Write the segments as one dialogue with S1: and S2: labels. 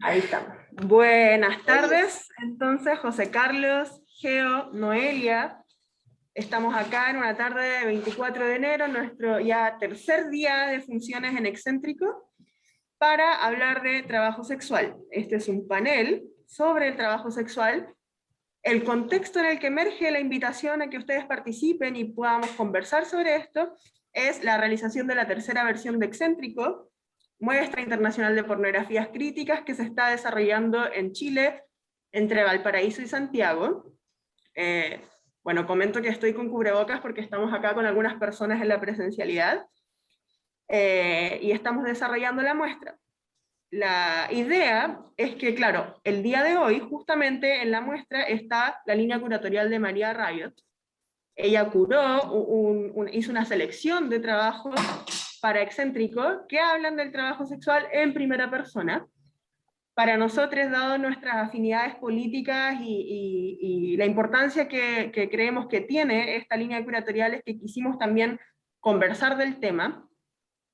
S1: Ahí estamos. Buenas
S2: Oye,
S1: tardes, entonces José Carlos, Geo, Noelia. Estamos acá en una tarde de 24 de enero, nuestro ya tercer día de funciones en Excéntrico, para hablar de trabajo sexual. Este es un panel sobre el trabajo sexual. El contexto en el que emerge la invitación a que ustedes participen y podamos conversar sobre esto es la realización de la tercera versión de Excéntrico, muestra internacional de pornografías críticas que se está desarrollando en Chile, entre Valparaíso y Santiago. Eh, bueno, comento que estoy con cubrebocas porque estamos acá con algunas personas en la presencialidad y estamos desarrollando la muestra. La idea es que, claro, el día de hoy, justamente en la muestra, está la línea curatorial de María Riot. Ella curó, hizo una selección de trabajos para Excéntrico que hablan del trabajo sexual en primera persona. Para nosotros, dado nuestras afinidades políticas y la importancia que creemos que tiene esta línea curatorial, es que quisimos también conversar del tema,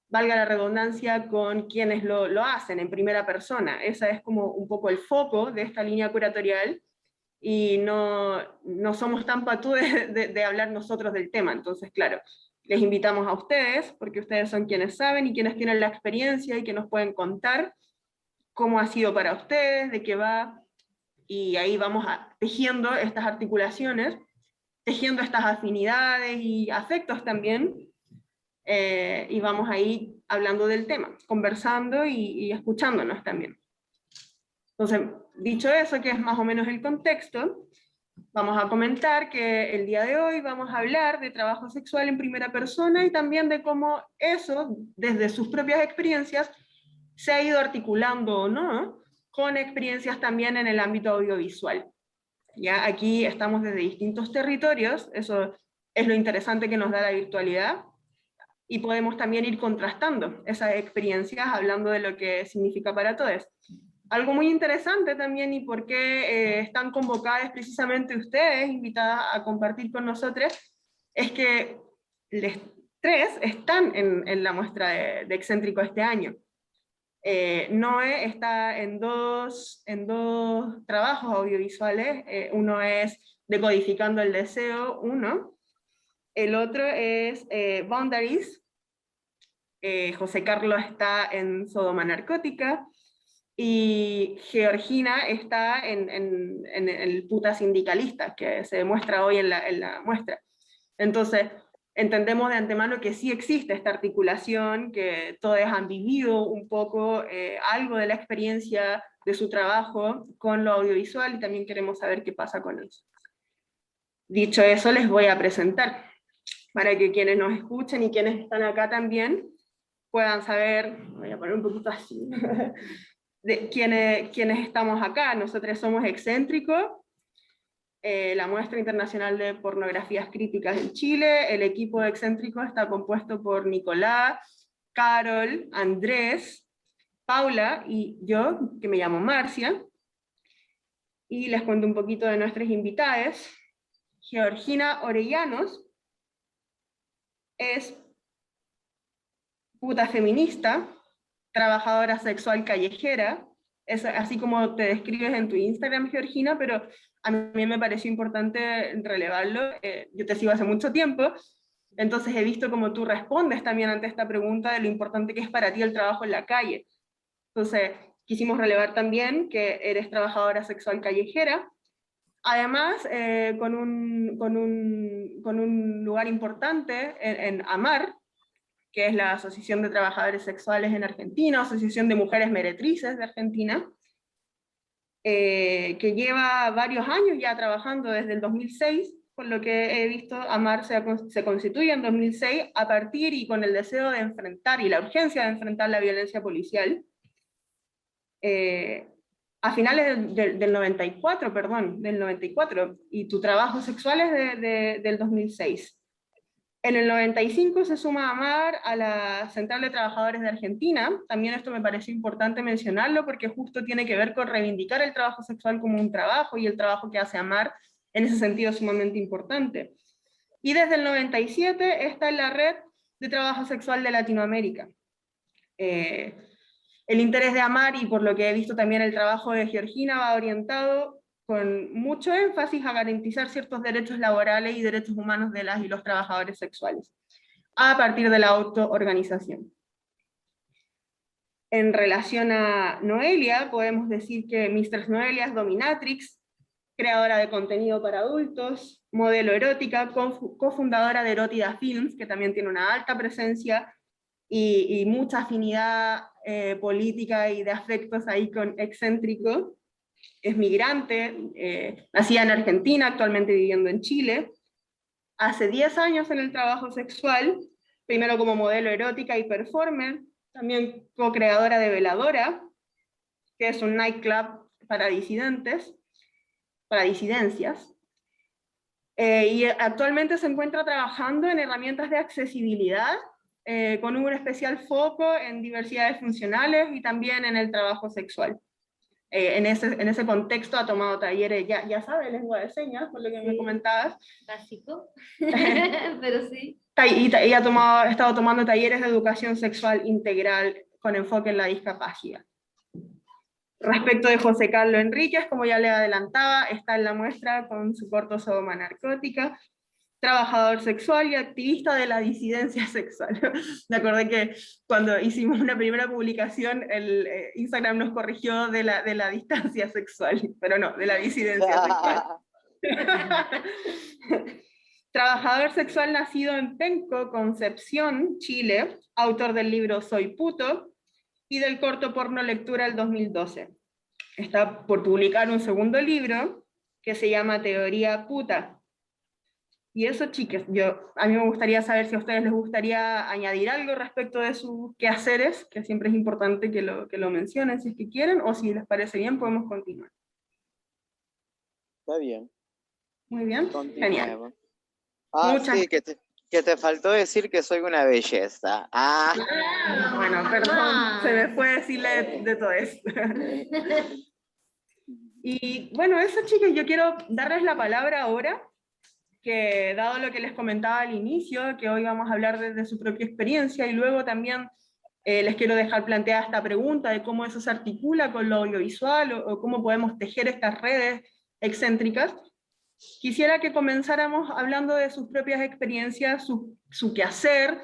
S1: valga la redundancia, con quienes lo hacen en primera persona. Ese es como un poco el foco de esta línea curatorial y no somos tan patú de hablar nosotros del tema. Entonces, claro, les invitamos a ustedes, porque ustedes son quienes saben y quienes tienen la experiencia y que nos pueden contar cómo ha sido para ustedes, de qué va, y ahí vamos tejiendo estas articulaciones, tejiendo estas afinidades y afectos también, y vamos ahí hablando del tema, conversando y escuchándonos también. Entonces, dicho eso, que es más o menos el contexto, vamos a comentar que el día de hoy vamos a hablar de trabajo sexual en primera persona y también de cómo eso, desde sus propias experiencias, se ha ido articulando o no con experiencias también en el ámbito audiovisual. Ya aquí estamos desde distintos territorios, eso es lo interesante que nos da la virtualidad, y podemos también ir contrastando esas experiencias hablando de lo que significa para todos. Algo muy interesante también y por qué están convocadas precisamente ustedes, invitadas a compartir con nosotros, es que les tres están en la muestra de Excéntrico este año. Noé está en dos trabajos audiovisuales, uno es Decodificando el Deseo, uno, el otro es Boundaries. José Carlos está en Sodoma Narcótica y Georgina está en el puta sindicalista que se demuestra hoy en la muestra. Entonces, entendemos de antemano que sí existe esta articulación, que todos han vivido un poco algo de la experiencia de su trabajo con lo audiovisual y también queremos saber qué pasa con eso. Dicho eso, les voy a presentar para que quienes nos escuchen y quienes están acá también puedan saber, voy a poner un poquito así, de quiénes estamos acá. Nosotros somos Excéntricos, la muestra internacional de pornografías críticas en Chile. El equipo de Excéntricos está compuesto por Nicolás, Carol, Andrés, Paula y yo, que me llamo Marcia. Y les cuento un poquito de nuestras invitadas. Georgina Orellanos es puta feminista, trabajadora sexual callejera, es así como te describes en tu Instagram, Georgina, pero a mí me pareció importante relevarlo. Yo te sigo hace mucho tiempo, entonces he visto cómo tú respondes también ante esta pregunta de lo importante que es para ti el trabajo en la calle. Entonces, quisimos relevar también que eres trabajadora sexual callejera, además con un lugar importante en AMAR, que es la Asociación de Trabajadores Sexuales en Argentina, Asociación de Mujeres Meretrices de Argentina, que lleva varios años ya trabajando desde el 2006, por lo que he visto, AMAR se constituye en 2006 a partir y con el deseo de enfrentar y la urgencia de enfrentar la violencia policial. Eh, a finales del 94, perdón, del 94, y tu trabajo sexual es del 2006. En el 95 se suma AMAR a la Central de Trabajadores de Argentina. También esto me pareció importante mencionarlo porque justo tiene que ver con reivindicar el trabajo sexual como un trabajo y el trabajo que hace AMAR en ese sentido es sumamente importante. Y desde el 97 está en la Red de Trabajo Sexual de Latinoamérica. Eh, El interés de AMAR, y por lo que he visto también el trabajo de Georgina, va orientado con mucho énfasis a garantizar ciertos derechos laborales y derechos humanos de las y los trabajadores sexuales, a partir de la autoorganización. En relación a Noelia, podemos decir que Mistress Noelia es dominatrix, creadora de contenido para adultos, modelo erótica, cofundadora de Erótida Films, que también tiene una alta presencia y mucha afinidad política y de afectos ahí con Excéntrico. Es migrante, nacida en Argentina, actualmente viviendo en Chile. Hace 10 años en el trabajo sexual, primero como modelo erótica y performer, también co-creadora de Veladora, que es un nightclub para disidentes, para disidencias. Y actualmente se encuentra trabajando en herramientas de accesibilidad, con un especial foco en diversidades funcionales y también en el trabajo sexual. En ese contexto ha tomado talleres, ya sabe lengua de señas, por lo que me comentabas.
S2: Básico, pero sí.
S1: Y ha estado tomando talleres de educación sexual integral con enfoque en la discapacidad. Respecto de José Carlos Enríquez, como ya le adelantaba, está en la muestra con su corto Sodoma Narcótica, trabajador sexual y activista de la disidencia sexual. Me acordé que cuando hicimos una primera publicación, el Instagram nos corrigió de la distancia sexual, pero no, de la disidencia sexual. Trabajador sexual nacido en Penco, Concepción, Chile, autor del libro Soy Puto y del corto porno Lectura del 2012. Está por publicar un segundo libro que se llama Teoría Puta. Y eso, chicas, a mí me gustaría saber si a ustedes les gustaría añadir algo respecto de sus quehaceres, que siempre es importante que lo mencionen si es que quieren, o si les parece bien, podemos continuar.
S3: Está bien.
S1: Muy bien, genial.
S3: Continuemos. Sí, que te faltó decir que soy una belleza.
S1: Bueno, perdón, se me fue decirle de todo esto. Y bueno, eso, chicos, yo quiero darles la palabra ahora, que dado lo que les comentaba al inicio, que hoy vamos a hablar desde su propia experiencia, y luego también les quiero dejar planteada esta pregunta de cómo eso se articula con lo audiovisual, o cómo podemos tejer estas redes excéntricas. Quisiera que comenzáramos hablando de sus propias experiencias, su quehacer,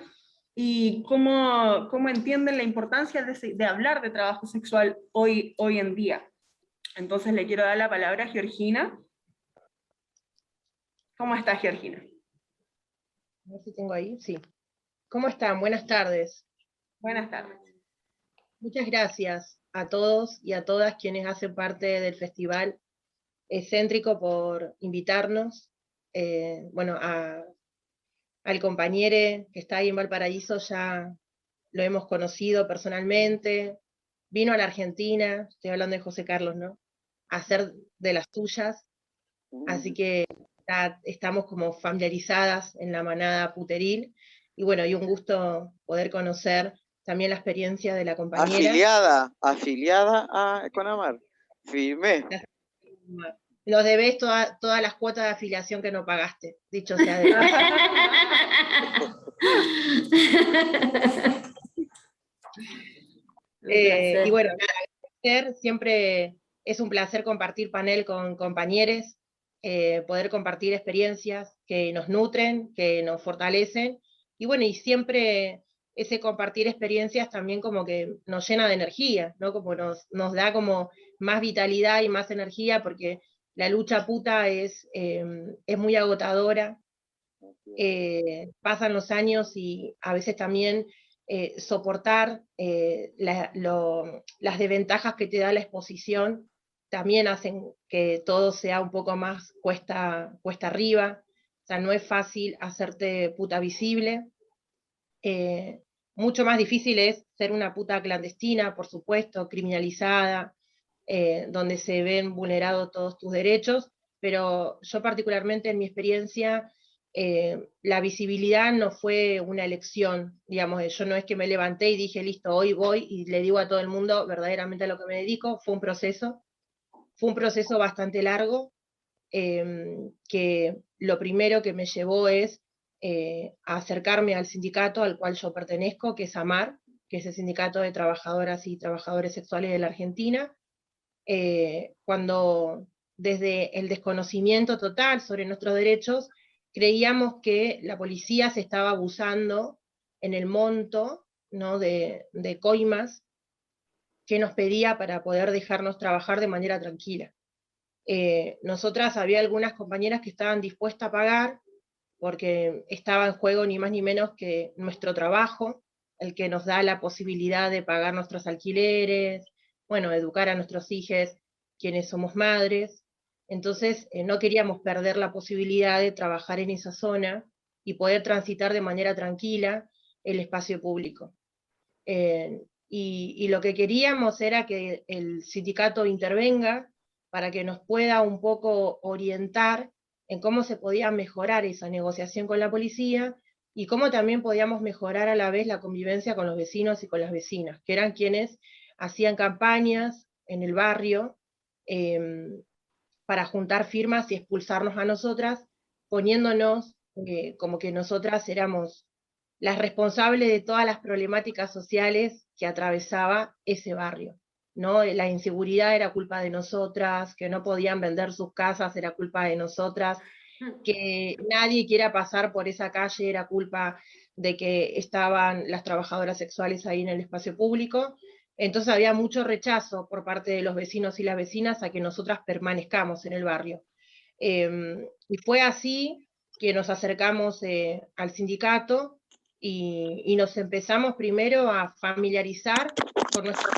S1: y cómo entienden la importancia de hablar de trabajo sexual hoy en día. Entonces le quiero dar la palabra a Georgina. ¿Cómo está, Georgina?
S4: A ver si tengo ahí, sí. ¿Cómo están? Buenas tardes.
S1: Buenas tardes.
S4: Muchas gracias a todos y a todas quienes hacen parte del Festival Excéntrico por invitarnos. Bueno, al compañero que está ahí en Valparaíso ya lo hemos conocido personalmente. Vino a la Argentina, estoy hablando de José Carlos, ¿no? A hacer de las suyas. Así que ya estamos como familiarizadas en la manada puteril, y bueno, y un gusto poder conocer también la experiencia de la compañera.
S3: Afiliada a Econamar. Firme.
S4: Nos debes todas las cuotas de afiliación que no pagaste, dicho sea de paso. Y bueno, siempre es un placer compartir panel con compañeros, poder compartir experiencias que nos nutren, que nos fortalecen, y bueno, y siempre ese compartir experiencias también como que nos llena de energía, ¿no? Como nos da como más vitalidad y más energía, porque la lucha puta es muy agotadora. Pasan los años y a veces también soportar las desventajas que te da la exposición también hacen que todo sea un poco más cuesta arriba. O sea, no es fácil hacerte puta visible. Mucho más difícil es ser una puta clandestina, por supuesto, criminalizada, donde se ven vulnerados todos tus derechos, pero yo particularmente en mi experiencia, la visibilidad no fue una elección, digamos, yo no es que me levanté y dije, listo, hoy voy y le digo a todo el mundo verdaderamente a lo que me dedico. Fue un proceso bastante largo, que lo primero que me llevó es a acercarme al sindicato al cual yo pertenezco, que es AMAR, que es el Sindicato de Trabajadoras y Trabajadores Sexuales de la Argentina, cuando desde el desconocimiento total sobre nuestros derechos, creíamos que la policía se estaba abusando en el monto, ¿no?, de coimas que nos pedía para poder dejarnos trabajar de manera tranquila. Nosotras había algunas compañeras que estaban dispuestas a pagar, porque estaba en juego ni más ni menos que nuestro trabajo, el que nos da la posibilidad de pagar nuestros alquileres, bueno, educar a nuestros hijos, quienes somos madres. Entonces no queríamos perder la posibilidad de trabajar en esa zona y poder transitar de manera tranquila el espacio público. Y lo que queríamos era que el sindicato intervenga para que nos pueda un poco orientar en cómo se podía mejorar esa negociación con la policía y cómo también podíamos mejorar a la vez la convivencia con los vecinos y con las vecinas, que eran quienes hacían campañas en el barrio para juntar firmas y expulsarnos a nosotras, poniéndonos como que nosotras éramos las responsables de todas las problemáticas sociales que atravesaba ese barrio, ¿no? La inseguridad era culpa de nosotras, que no podían vender sus casas era culpa de nosotras, que nadie quiera pasar por esa calle era culpa de que estaban las trabajadoras sexuales ahí en el espacio público. Entonces había mucho rechazo por parte de los vecinos y las vecinas a que nosotras permanezcamos en el barrio. Y fue así que nos acercamos al sindicato y nos empezamos primero a familiarizar con nuestro...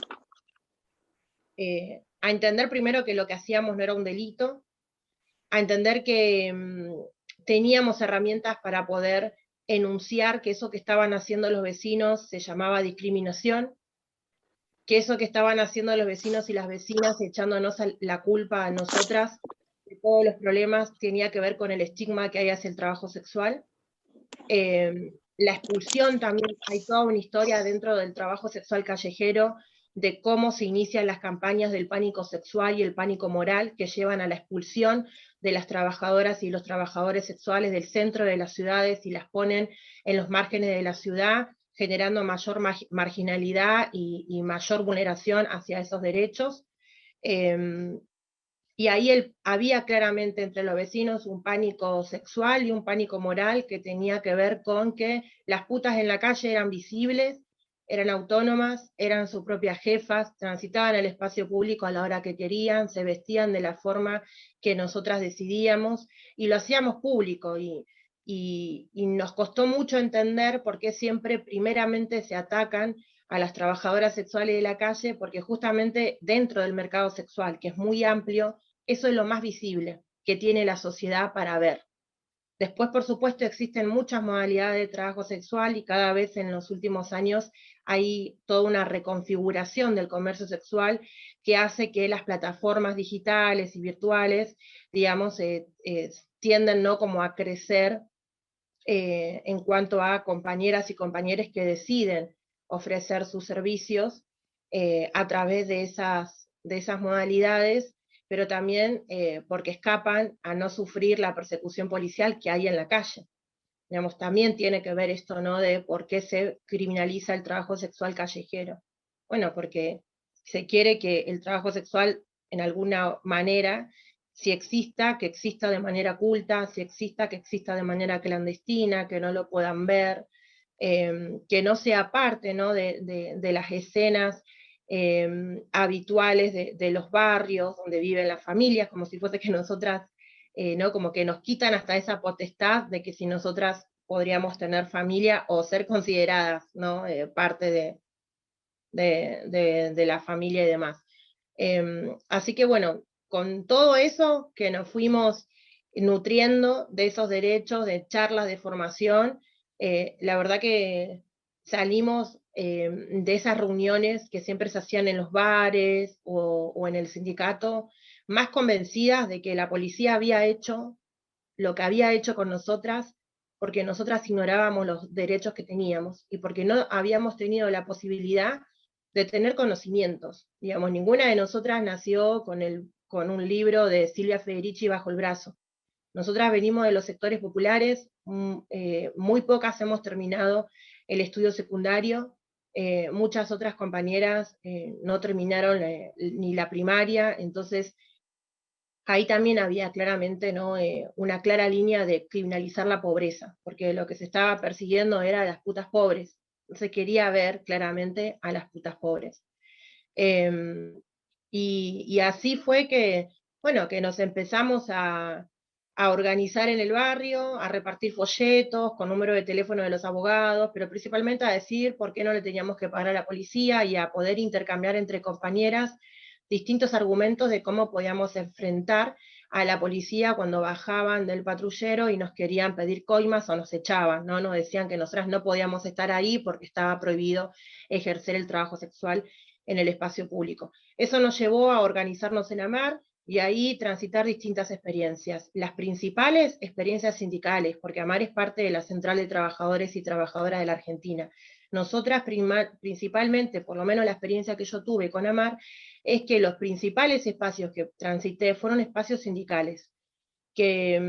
S4: a entender primero que lo que hacíamos no era un delito, a entender que teníamos herramientas para poder enunciar que eso que estaban haciendo los vecinos se llamaba discriminación, que eso que estaban haciendo los vecinos y las vecinas echándonos la culpa a nosotras de todos los problemas tenía que ver con el estigma que hay hacia el trabajo sexual. La expulsión también, hay toda una historia dentro del trabajo sexual callejero de cómo se inician las campañas del pánico sexual y el pánico moral que llevan a la expulsión de las trabajadoras y los trabajadores sexuales del centro de las ciudades y las ponen en los márgenes de la ciudad, generando mayor marginalidad y mayor vulneración hacia esos derechos. Y ahí había claramente entre los vecinos un pánico sexual y un pánico moral que tenía que ver con que las putas en la calle eran visibles, eran autónomas, eran sus propias jefas, transitaban el espacio público a la hora que querían, se vestían de la forma que nosotras decidíamos, y lo hacíamos público, y nos costó mucho entender por qué siempre primeramente se atacan a las trabajadoras sexuales de la calle, porque justamente dentro del mercado sexual, que es muy amplio, eso es lo más visible que tiene la sociedad para ver. Después, por supuesto, existen muchas modalidades de trabajo sexual y cada vez en los últimos años hay toda una reconfiguración del comercio sexual que hace que las plataformas digitales y virtuales, digamos, tienden, ¿no?, como a crecer en cuanto a compañeras y compañeros que deciden ofrecer sus servicios a través de esas modalidades, pero también porque escapan a no sufrir la persecución policial que hay en la calle. Digamos, también tiene que ver esto, ¿no?, de por qué se criminaliza el trabajo sexual callejero. Bueno, porque se quiere que el trabajo sexual, en alguna manera, si exista, que exista de manera oculta, si exista, que exista de manera clandestina, que no lo puedan ver, que no sea parte, ¿no?, de las escenas habituales de los barrios donde viven las familias, como si fuese que nosotras, ¿no?, como que nos quitan hasta esa potestad de que si nosotras podríamos tener familia o ser consideradas, ¿no?, parte de la familia y demás. Así que bueno, con todo eso que nos fuimos nutriendo de esos derechos, de charlas de formación, la verdad que salimos de esas reuniones que siempre se hacían en los bares o en el sindicato, más convencidas de que la policía había hecho lo que había hecho con nosotras, porque nosotras ignorábamos los derechos que teníamos y porque no habíamos tenido la posibilidad de tener conocimientos. Digamos, ninguna de nosotras nació con un libro de Silvia Federici bajo el brazo. Nosotras venimos de los sectores populares, muy pocas hemos terminado el estudio secundario, muchas otras compañeras no terminaron ni la primaria, entonces ahí también había claramente, ¿no? Una clara línea de criminalizar la pobreza, porque lo que se estaba persiguiendo era a las putas pobres, se quería ver claramente a las putas pobres. Y así fue que, bueno, que nos empezamos a organizar en el barrio, a repartir folletos con número de teléfono de los abogados, pero principalmente a decir por qué no le teníamos que pagar a la policía y a poder intercambiar entre compañeras distintos argumentos de cómo podíamos enfrentar a la policía cuando bajaban del patrullero y nos querían pedir coimas o nos echaban, ¿no? Nos decían que nosotras no podíamos estar ahí porque estaba prohibido ejercer el trabajo sexual en el espacio público. Eso nos llevó a organizarnos en AMAR y ahí transitar distintas experiencias. Las principales experiencias sindicales, porque AMAR es parte de la Central de Trabajadores y Trabajadoras de la Argentina. Nosotras principalmente, por lo menos la experiencia que yo tuve con AMAR, es que los principales espacios que transité fueron espacios sindicales, que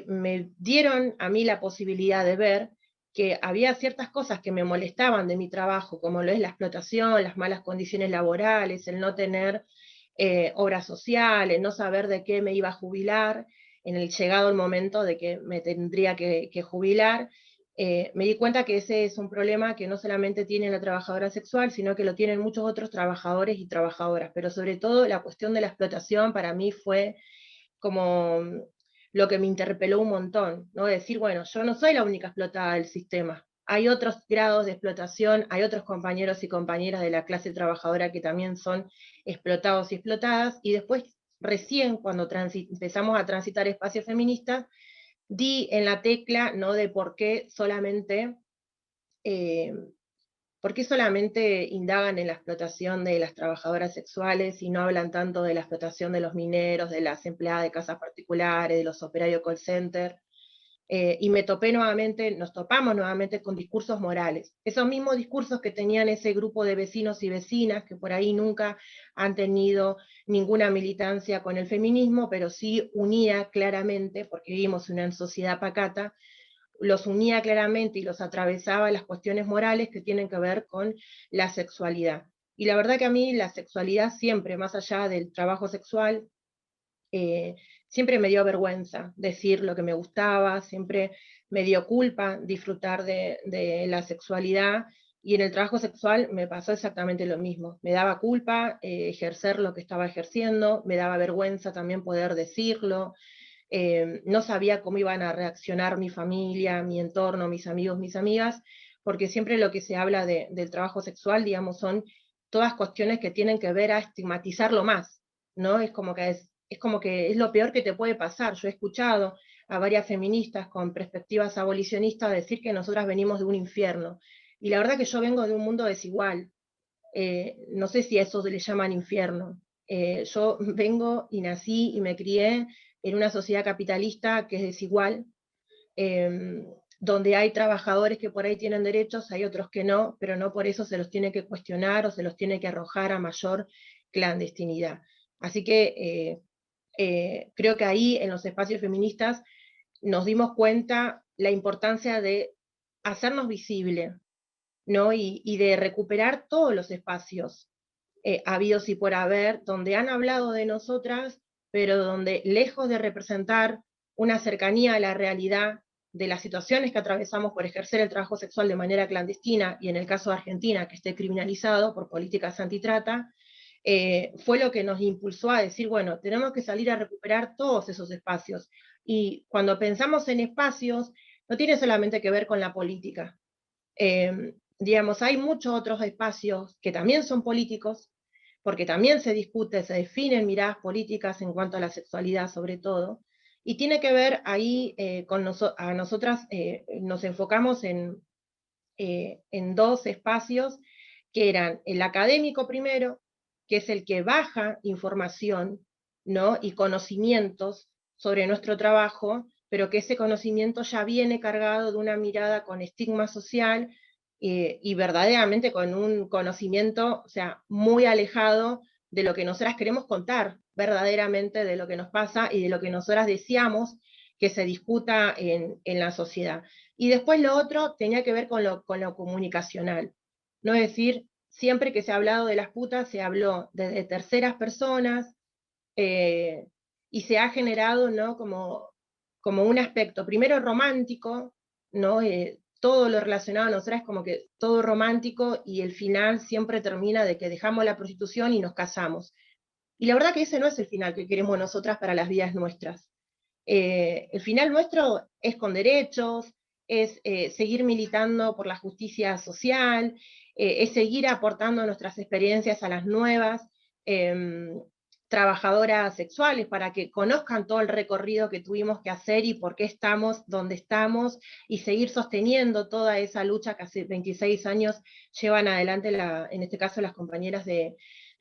S4: me dieron a mí la posibilidad de ver que había ciertas cosas que me molestaban de mi trabajo, como lo es la explotación, las malas condiciones laborales, el no tener obras sociales, no saber de qué me iba a jubilar, en el llegado el momento de que me tendría que jubilar. Me di cuenta que ese es un problema que no solamente tiene la trabajadora sexual, sino que lo tienen muchos otros trabajadores y trabajadoras, pero sobre todo la cuestión de la explotación para mí fue como lo que me interpeló un montón, ¿no? Decir, bueno, yo no soy la única explotada del sistema, hay otros grados de explotación, hay otros compañeros y compañeras de la clase trabajadora que también son explotados y explotadas, y después, recién cuando empezamos a transitar espacios feministas, di en la tecla, ¿no? De por qué solamente indagan en la explotación de las trabajadoras sexuales y no hablan tanto de la explotación de los mineros, de las empleadas de casas particulares, de los operarios call center. Y nos topamos nuevamente con discursos morales. Esos mismos discursos que tenían ese grupo de vecinos y vecinas que por ahí nunca han tenido ninguna militancia con el feminismo, pero sí unía claramente, porque vivimos en una sociedad pacata, los unía claramente y los atravesaba las cuestiones morales que tienen que ver con la sexualidad. Y la verdad que a mí la sexualidad siempre, más allá del trabajo sexual, siempre me dio vergüenza decir lo que me gustaba, siempre me dio culpa disfrutar de la sexualidad, y en el trabajo sexual me pasó exactamente lo mismo. Me daba culpa ejercer lo que estaba ejerciendo, me daba vergüenza también poder decirlo, no sabía cómo iban a reaccionar mi familia, mi entorno, mis amigos, mis amigas, porque siempre lo que se habla del trabajo sexual, digamos, son todas cuestiones que tienen que ver a estigmatizarlo más, ¿no? Es como que es lo peor que te puede pasar. Yo he escuchado a varias feministas con perspectivas abolicionistas decir que nosotras venimos de un infierno, y la verdad que yo vengo de un mundo desigual. No sé si a eso se le llaman infierno. Yo vengo y nací y me crié en una sociedad capitalista que es desigual, donde hay trabajadores que por ahí tienen derechos, hay otros que no, pero no por eso se los tiene que cuestionar o se los tiene que arrojar a mayor clandestinidad. Así que creo que ahí en los espacios feministas nos dimos cuenta la importancia de hacernos visible, ¿no? Y de recuperar todos los espacios habidos y por haber, donde han hablado de nosotras, pero donde, lejos de representar una cercanía a la realidad de las situaciones que atravesamos por ejercer el trabajo sexual de manera clandestina, y en el caso de Argentina, que esté criminalizado por políticas antitrata, fue lo que nos impulsó a decir, bueno, tenemos que salir a recuperar todos esos espacios. Y cuando pensamos en espacios, no tiene solamente que ver con la política. Digamos, hay muchos otros espacios que también son políticos, porque también se discute, se definen miradas políticas en cuanto a la sexualidad sobre todo, y tiene que ver ahí con nosotras nos enfocamos en dos espacios que eran el académico primero, que es el que baja información, ¿no? Y conocimientos sobre nuestro trabajo, pero que ese conocimiento ya viene cargado de una mirada con estigma social y verdaderamente con un conocimiento, o sea, muy alejado de lo que nosotras queremos contar verdaderamente, de lo que nos pasa y de lo que nosotras deseamos que se discuta en la sociedad. Y después lo otro tenía que ver con lo comunicacional, ¿no? Es decir, siempre que se ha hablado de las putas, se habló desde terceras personas, y se ha generado, ¿no? como un aspecto, primero romántico, ¿no? Todo lo relacionado a nosotras es como que todo romántico, y el final siempre termina de que dejamos la prostitución y nos casamos. Y la verdad que ese no es el final que queremos nosotras para las vidas nuestras. El final nuestro es con derechos, es seguir militando por la justicia social, es seguir aportando nuestras experiencias a las nuevas trabajadoras sexuales para que conozcan todo el recorrido que tuvimos que hacer y por qué estamos donde estamos, y seguir sosteniendo toda esa lucha que hace 26 años llevan adelante, en este caso, las compañeras de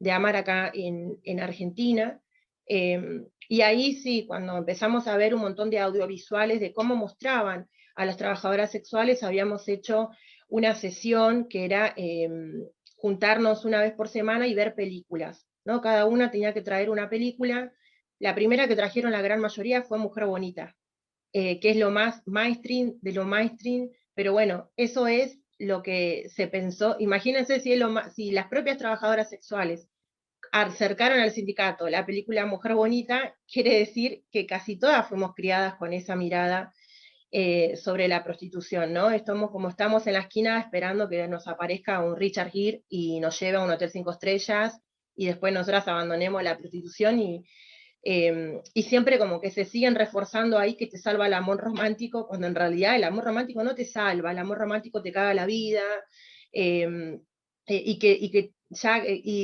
S4: AMAR acá en Argentina. Y ahí sí, cuando empezamos a ver un montón de audiovisuales de cómo mostraban a las trabajadoras sexuales, habíamos hecho una sesión que era juntarnos una vez por semana y ver películas, ¿no? Cada una tenía que traer una película. La primera que trajeron la gran mayoría fue Mujer Bonita, que es lo más mainstream de lo mainstream, pero bueno, eso es lo que se pensó. Imagínense si las propias trabajadoras sexuales acercaron al sindicato la película Mujer Bonita, quiere decir que casi todas fuimos criadas con esa mirada sobre la prostitución, ¿no? Estamos como estamos en la esquina esperando que nos aparezca un Richard Gere y nos lleve a un hotel 5 estrellas, y después nosotras abandonemos la prostitución, y siempre como que se siguen reforzando ahí que te salva el amor romántico, cuando en realidad el amor romántico no te salva, el amor romántico te caga la vida, y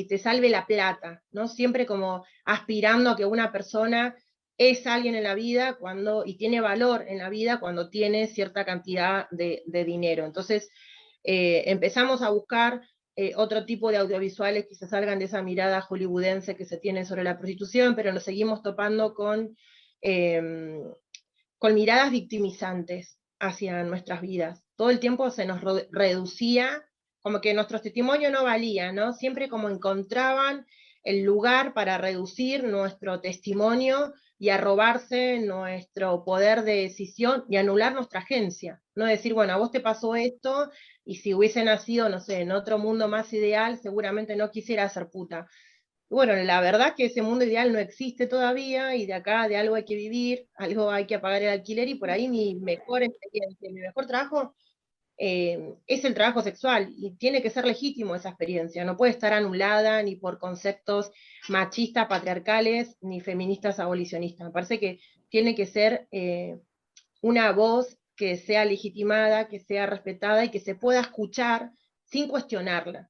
S4: te salve la plata, ¿no? Siempre como aspirando a que una persona es alguien en la vida y tiene valor en la vida cuando tiene cierta cantidad de dinero. Entonces empezamos a buscar otro tipo de audiovisuales que se salgan de esa mirada hollywoodense que se tiene sobre la prostitución, pero nos seguimos topando con miradas victimizantes hacia nuestras vidas. Todo el tiempo se nos reducía, como que nuestro testimonio no valía, ¿no? Siempre como encontraban el lugar para reducir nuestro testimonio y a robarse nuestro poder de decisión y anular nuestra agencia. No decir, bueno, a vos te pasó esto, y si hubiese nacido, no sé, en otro mundo más ideal, seguramente no quisiera ser puta. Bueno, la verdad que ese mundo ideal no existe todavía, y de acá de algo hay que vivir, algo hay que pagar el alquiler, y por ahí mi mejor experiencia, mi mejor trabajo es el trabajo sexual, y tiene que ser legítimo esa experiencia, no puede estar anulada ni por conceptos machistas, patriarcales, ni feministas abolicionistas. Me parece que tiene que ser una voz que sea legitimada, que sea respetada y que se pueda escuchar sin cuestionarla.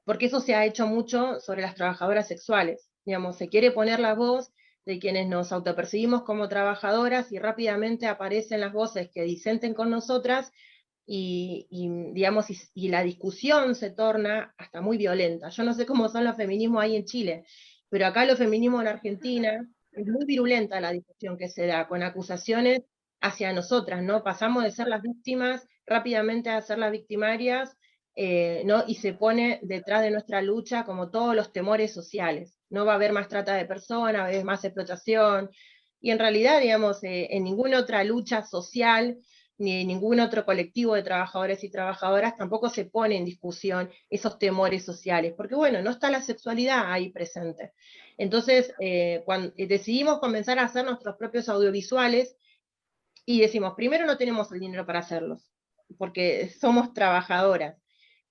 S4: Porque eso se ha hecho mucho sobre las trabajadoras sexuales. Digamos, se quiere poner la voz de quienes nos autopercibimos como trabajadoras, y rápidamente aparecen las voces que disenten con nosotras, digamos, y la discusión se torna hasta muy violenta. Yo no sé cómo son los feminismos ahí en Chile, pero acá los feminismos en Argentina es muy virulenta la discusión que se da, con acusaciones hacia nosotras, ¿no? Pasamos de ser las víctimas rápidamente a ser las victimarias, ¿no? Y se pone detrás de nuestra lucha como todos los temores sociales. No va a haber más trata de personas, va a haber más explotación, y en realidad, digamos, en ninguna otra lucha social, ni en ningún otro colectivo de trabajadores y trabajadoras tampoco se pone en discusión esos temores sociales, porque bueno, no está la sexualidad ahí presente. Entonces, cuando decidimos comenzar a hacer nuestros propios audiovisuales, y decimos, primero no tenemos el dinero para hacerlos, porque somos trabajadoras,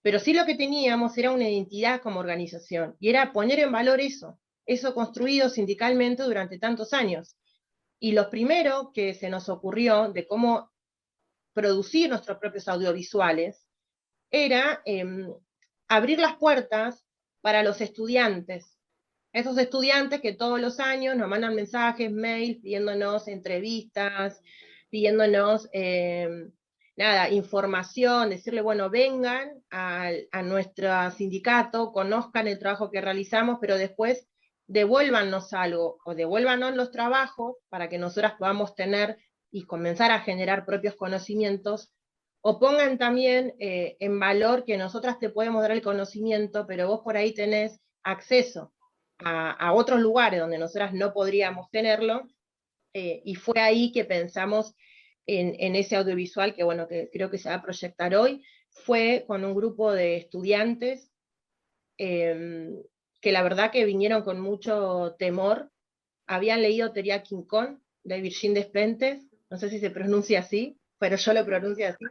S4: pero sí lo que teníamos era una identidad como organización, y era poner en valor eso construido sindicalmente durante tantos años. Y lo primero que se nos ocurrió de cómo producir nuestros propios audiovisuales era abrir las puertas para los estudiantes. Esos estudiantes que todos los años nos mandan mensajes, mails, pidiéndonos entrevistas, pidiéndonos información, decirle, bueno, vengan a nuestro sindicato, conozcan el trabajo que realizamos, pero después devuélvanos algo, o devuélvanos los trabajos para que nosotras podamos tener y comenzar a generar propios conocimientos, o pongan también en valor que nosotras te podemos dar el conocimiento, pero vos por ahí tenés acceso a otros lugares donde nosotras no podríamos tenerlo, y fue ahí que pensamos en ese audiovisual que, bueno, que creo que se va a proyectar hoy, fue con un grupo de estudiantes que la verdad que vinieron con mucho temor. Habían leído Teoría King Kong, de Virginie Despentes, no sé si se pronuncia así, pero yo lo pronuncio así.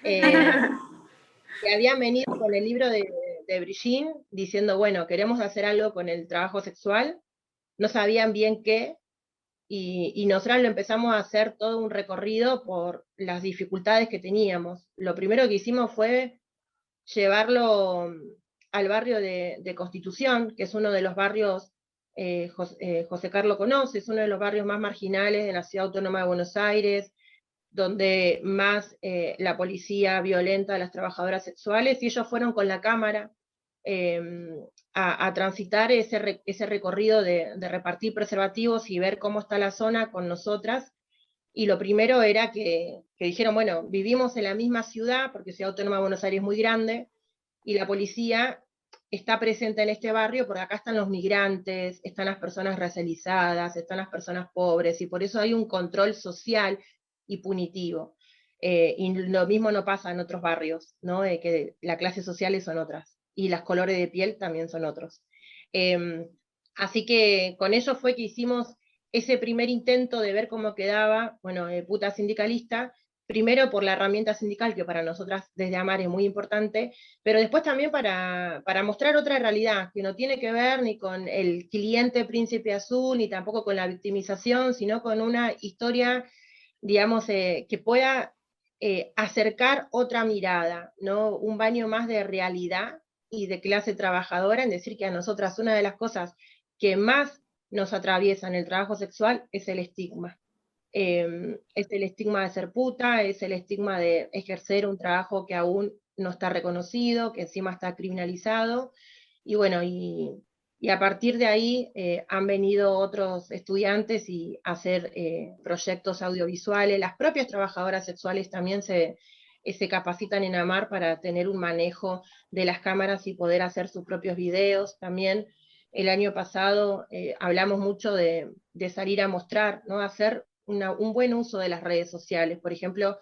S4: Que habían venido con el libro de Brigitte diciendo, bueno, queremos hacer algo con el trabajo sexual, no sabían bien qué, y nosotros lo empezamos a hacer todo un recorrido por las dificultades que teníamos. Lo primero que hicimos fue llevarlo al barrio de Constitución, que es uno de los barrios, José Carlos conoce, es uno de los barrios más marginales de la Ciudad Autónoma de Buenos Aires, donde más la policía violenta a las trabajadoras sexuales, y ellos fueron con la cámara a transitar ese recorrido de repartir preservativos y ver cómo está la zona con nosotras. Y lo primero era que dijeron, bueno, vivimos en la misma ciudad, porque Ciudad Autónoma de Buenos Aires es muy grande, y la policía está presente en este barrio porque acá están los migrantes, están las personas racializadas, están las personas pobres, y por eso hay un control social y punitivo. Y lo mismo no pasa en otros barrios, ¿no? Que las clases sociales son otras, y los colores de piel también son otros. Así que con ello fue que hicimos ese primer intento de ver cómo quedaba, bueno, Puta Sindicalista, primero por la herramienta sindical, que para nosotras desde AMAR es muy importante, pero después también para mostrar otra realidad, que no tiene que ver ni con el cliente príncipe azul, ni tampoco con la victimización, sino con una historia, digamos, que pueda acercar otra mirada, ¿no? Un baño más de realidad y de clase trabajadora, en decir que a nosotras una de las cosas que más nos atraviesa en el trabajo sexual es el estigma. Es el estigma de ser puta, es el estigma de ejercer un trabajo que aún no está reconocido, que encima está criminalizado, y bueno, y a partir de ahí han venido otros estudiantes y hacer proyectos audiovisuales. Las propias trabajadoras sexuales también se capacitan en AMAR para tener un manejo de las cámaras y poder hacer sus propios videos. También el año pasado hablamos mucho de salir a mostrar, ¿no? Hacer un buen uso de las redes sociales, por ejemplo,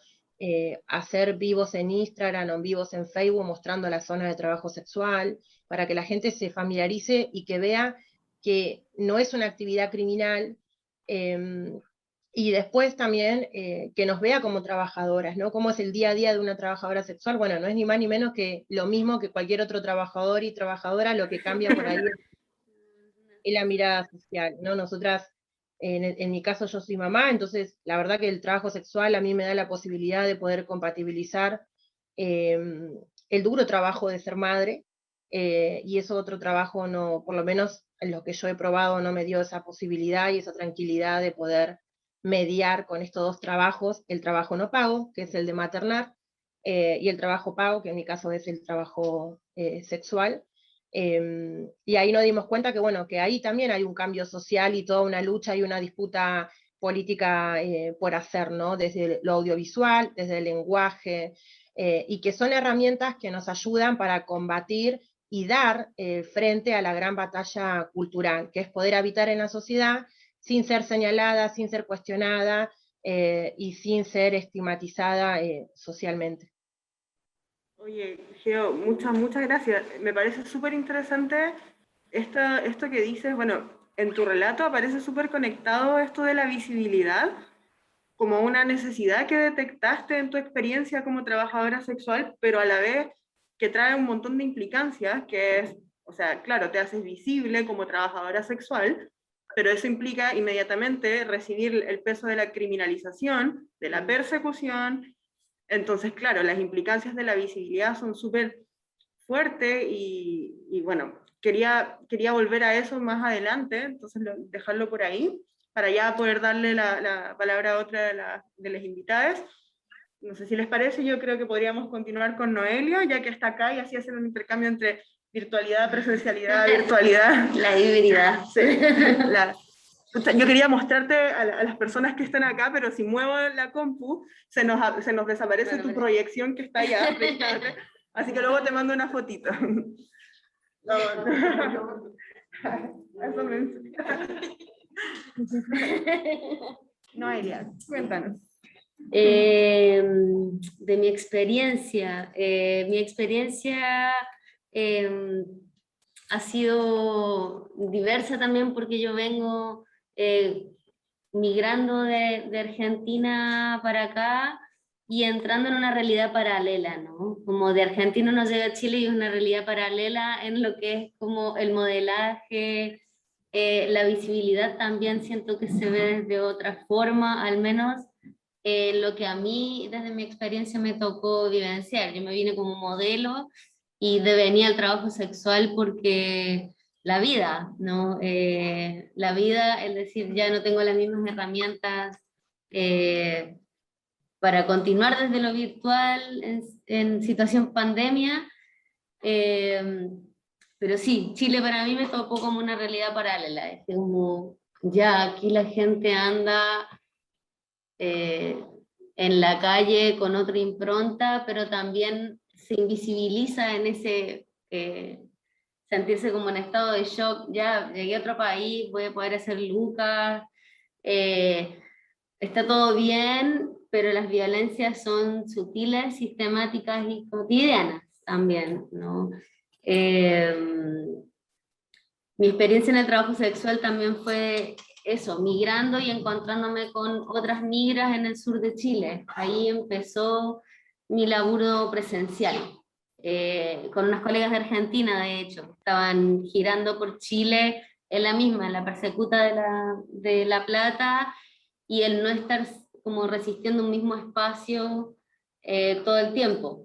S4: hacer vivos en Instagram o vivos en Facebook mostrando la zona de trabajo sexual, para que la gente se familiarice y que vea que no es una actividad criminal, y después también que nos vea como trabajadoras, ¿no? Cómo es el día a día de una trabajadora sexual. Bueno, no es ni más ni menos que lo mismo que cualquier otro trabajador y trabajadora, lo que cambia por ahí es la mirada social, ¿no? Nosotras, en mi caso yo soy mamá, entonces la verdad que el trabajo sexual a mí me da la posibilidad de poder compatibilizar el duro trabajo de ser madre, y eso otro trabajo no, por lo menos en lo que yo he probado, no me dio esa posibilidad y esa tranquilidad de poder mediar con estos dos trabajos, el trabajo no pago, que es el de maternar, y el trabajo pago, que en mi caso es el trabajo sexual. Y ahí nos dimos cuenta que, bueno, que ahí también hay un cambio social y toda una lucha y una disputa política por hacer, ¿no? Desde lo audiovisual, desde el lenguaje, y que son herramientas que nos ayudan para combatir y dar frente a la gran batalla cultural, que es poder habitar en la sociedad sin ser señalada, sin ser cuestionada y sin ser estigmatizada socialmente.
S1: Oye, Geo, muchas gracias. Me parece súper interesante esto que dices. Bueno, en tu relato aparece súper conectado esto de la visibilidad como una necesidad que detectaste en tu experiencia como trabajadora sexual, pero a la vez que trae un montón de implicancias, que es, o sea, claro, te haces visible como trabajadora sexual, pero eso implica inmediatamente recibir el peso de la criminalización, de la persecución. Entonces, claro, las implicancias de la visibilidad son súper fuertes y bueno, quería volver a eso más adelante, entonces dejarlo por ahí, para ya poder darle la palabra a otra de las invitadas. No sé si les parece, yo creo que podríamos continuar con Noelia, ya que está acá, y así hacer un intercambio entre virtualidad, presencialidad, virtualidad.
S2: La híbrida.
S1: Sí, yo quería mostrarte a las personas que están acá, pero si muevo la compu, se nos desaparece tu proyección que está allá. Así que luego te mando una fotito. Eso me... Noelia, cuéntanos.
S2: De mi experiencia. Mi experiencia ha sido diversa también porque yo vengo migrando de Argentina para acá y entrando en una realidad paralela, ¿no? Como de Argentina uno llega a Chile y es una realidad paralela en lo que es como el modelaje, la visibilidad también siento que se ve desde otra forma, al menos lo que a mí desde mi experiencia me tocó vivenciar. Yo me vine como modelo y devenía el trabajo sexual porque la vida, ¿no? La vida, es decir, ya no tengo las mismas herramientas eh, para continuar desde lo virtual en situación pandemia, eh, pero sí, Chile para mí me tocó como una realidad paralela, es como ya aquí la gente anda eh, en la calle con otra impronta, pero también se invisibiliza en ese sentirse como en estado de shock, ya llegué a otro país, voy a poder hacer lucas, eh, está todo bien, pero las violencias son sutiles, sistemáticas y cotidianas también, ¿no? Eh, Mi experiencia en el trabajo sexual también fue eso, migrando y encontrándome con otras migras en el sur de Chile. Ahí empezó mi laburo presencial, con unas colegas de Argentina, de hecho. Estaban girando por Chile en la misma, en la persecuta de La Plata, y el no estar como resistiendo un mismo espacio todo el tiempo.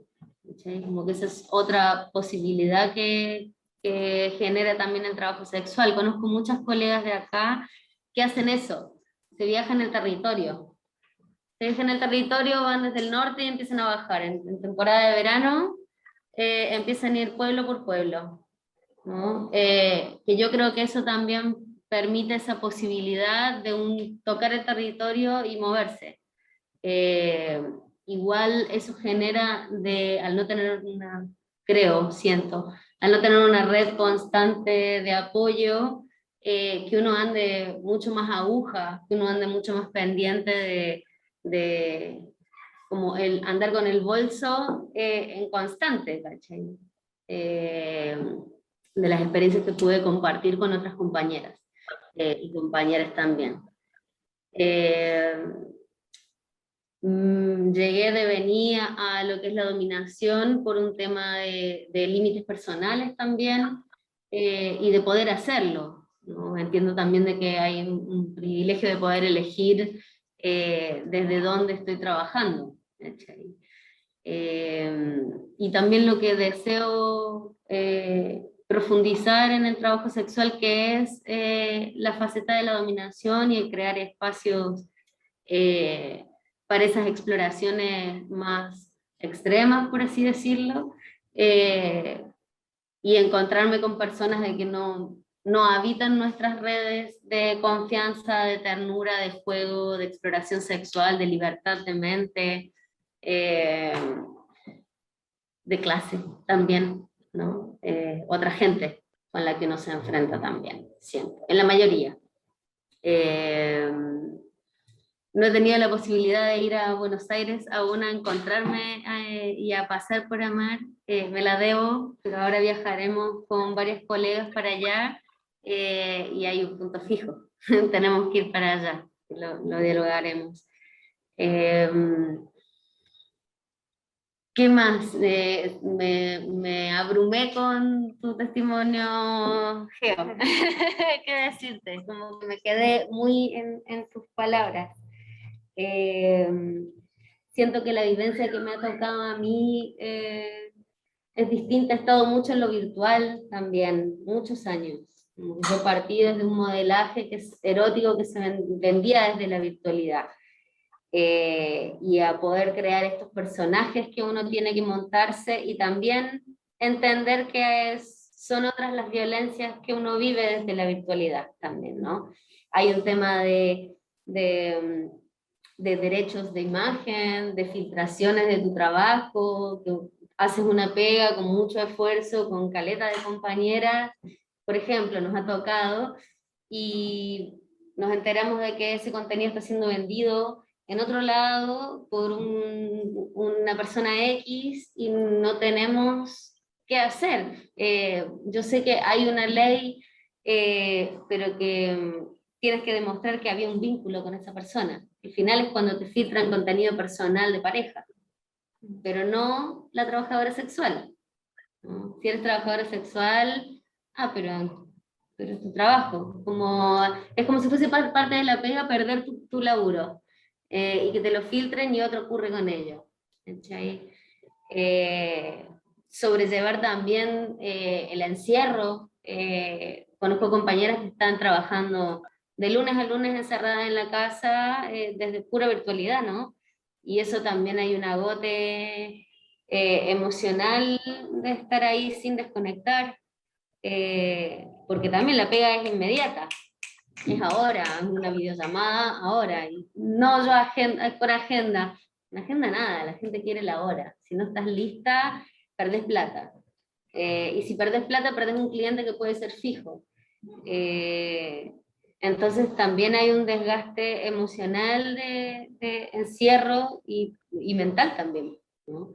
S2: ¿Sí? Como que esa es otra posibilidad que genera también el trabajo sexual. Conozco muchas colegas de acá que hacen eso, se viajan en el territorio. Se viajan en el territorio, van desde el norte y empiezan a bajar. En temporada de verano empiezan a ir pueblo por pueblo, ¿no? Que yo creo que eso también permite esa posibilidad de tocar el territorio y moverse. Eh, Igual eso genera, al no tener siento, al no tener una red constante de apoyo, que uno ande mucho más aguja, que uno ande mucho más pendiente de como el andar con el bolso en constante, ¿cachai? Eh, de las experiencias que pude compartir con otras compañeras y compañeras también. Eh, Llegué de venir a lo que es la dominación por un tema de límites personales también, y de poder hacerlo, ¿no? Entiendo también de que hay un privilegio de poder elegir desde dónde estoy trabajando. ¿Cachai? Y también lo que deseo profundizar en el trabajo sexual, que es la faceta de la dominación y el crear espacios para esas exploraciones más extremas, por así decirlo, y encontrarme con personas de que no habitan nuestras redes de confianza, de ternura, de juego, de exploración sexual, de libertad de mente, eh, de clase también, ¿no? Otra gente con la que uno se enfrenta también, siempre, en la mayoría. No he tenido la posibilidad de ir a Buenos Aires aún a encontrarme y a pasar por Amar, me la debo, pero ahora viajaremos con varios colegas para allá y hay un punto fijo, tenemos que ir para allá, lo dialogaremos. ¿Qué más? Me abrumé con tu testimonio, Geo. ¿Qué decirte? Como que me quedé muy en tus palabras. Siento que la vivencia que me ha tocado a mí es distinta, he estado mucho en lo virtual también, muchos años. Yo partí desde un modelaje que es erótico que se vendía desde la virtualidad. Y a poder crear estos personajes que uno tiene que montarse y también entender que son otras las violencias que uno vive desde la virtualidad también, ¿no? Hay un tema de derechos de imagen, de filtraciones de tu trabajo, que haces una pega con mucho esfuerzo, con caleta de compañeras, por ejemplo, nos ha tocado, y nos enteramos de que ese contenido está siendo vendido en otro lado por una persona X y no tenemos qué hacer. Yo sé que hay una ley, pero que tienes que demostrar que había un vínculo con esa persona. Al final es cuando te filtran contenido personal de pareja, pero no la trabajadora sexual, ¿no? Si eres trabajadora sexual, pero es tu trabajo. Es como si fuese parte de la pega perder tu laburo, y que te lo filtren y otro ocurre con ello. ¿Cachai? Sobrellevar también el encierro. Conozco compañeras que están trabajando de lunes a lunes encerradas en la casa, desde pura virtualidad, ¿no? Y eso también hay un agote emocional de estar ahí sin desconectar, porque también la pega es inmediata, es ahora, es una videollamada ahora, y no yo por agenda, en agenda nada, la gente quiere la hora, si no estás lista, perdés plata, y si perdés plata, perdés un cliente que puede ser fijo. Entonces también hay un desgaste emocional de encierro y mental también, ¿no?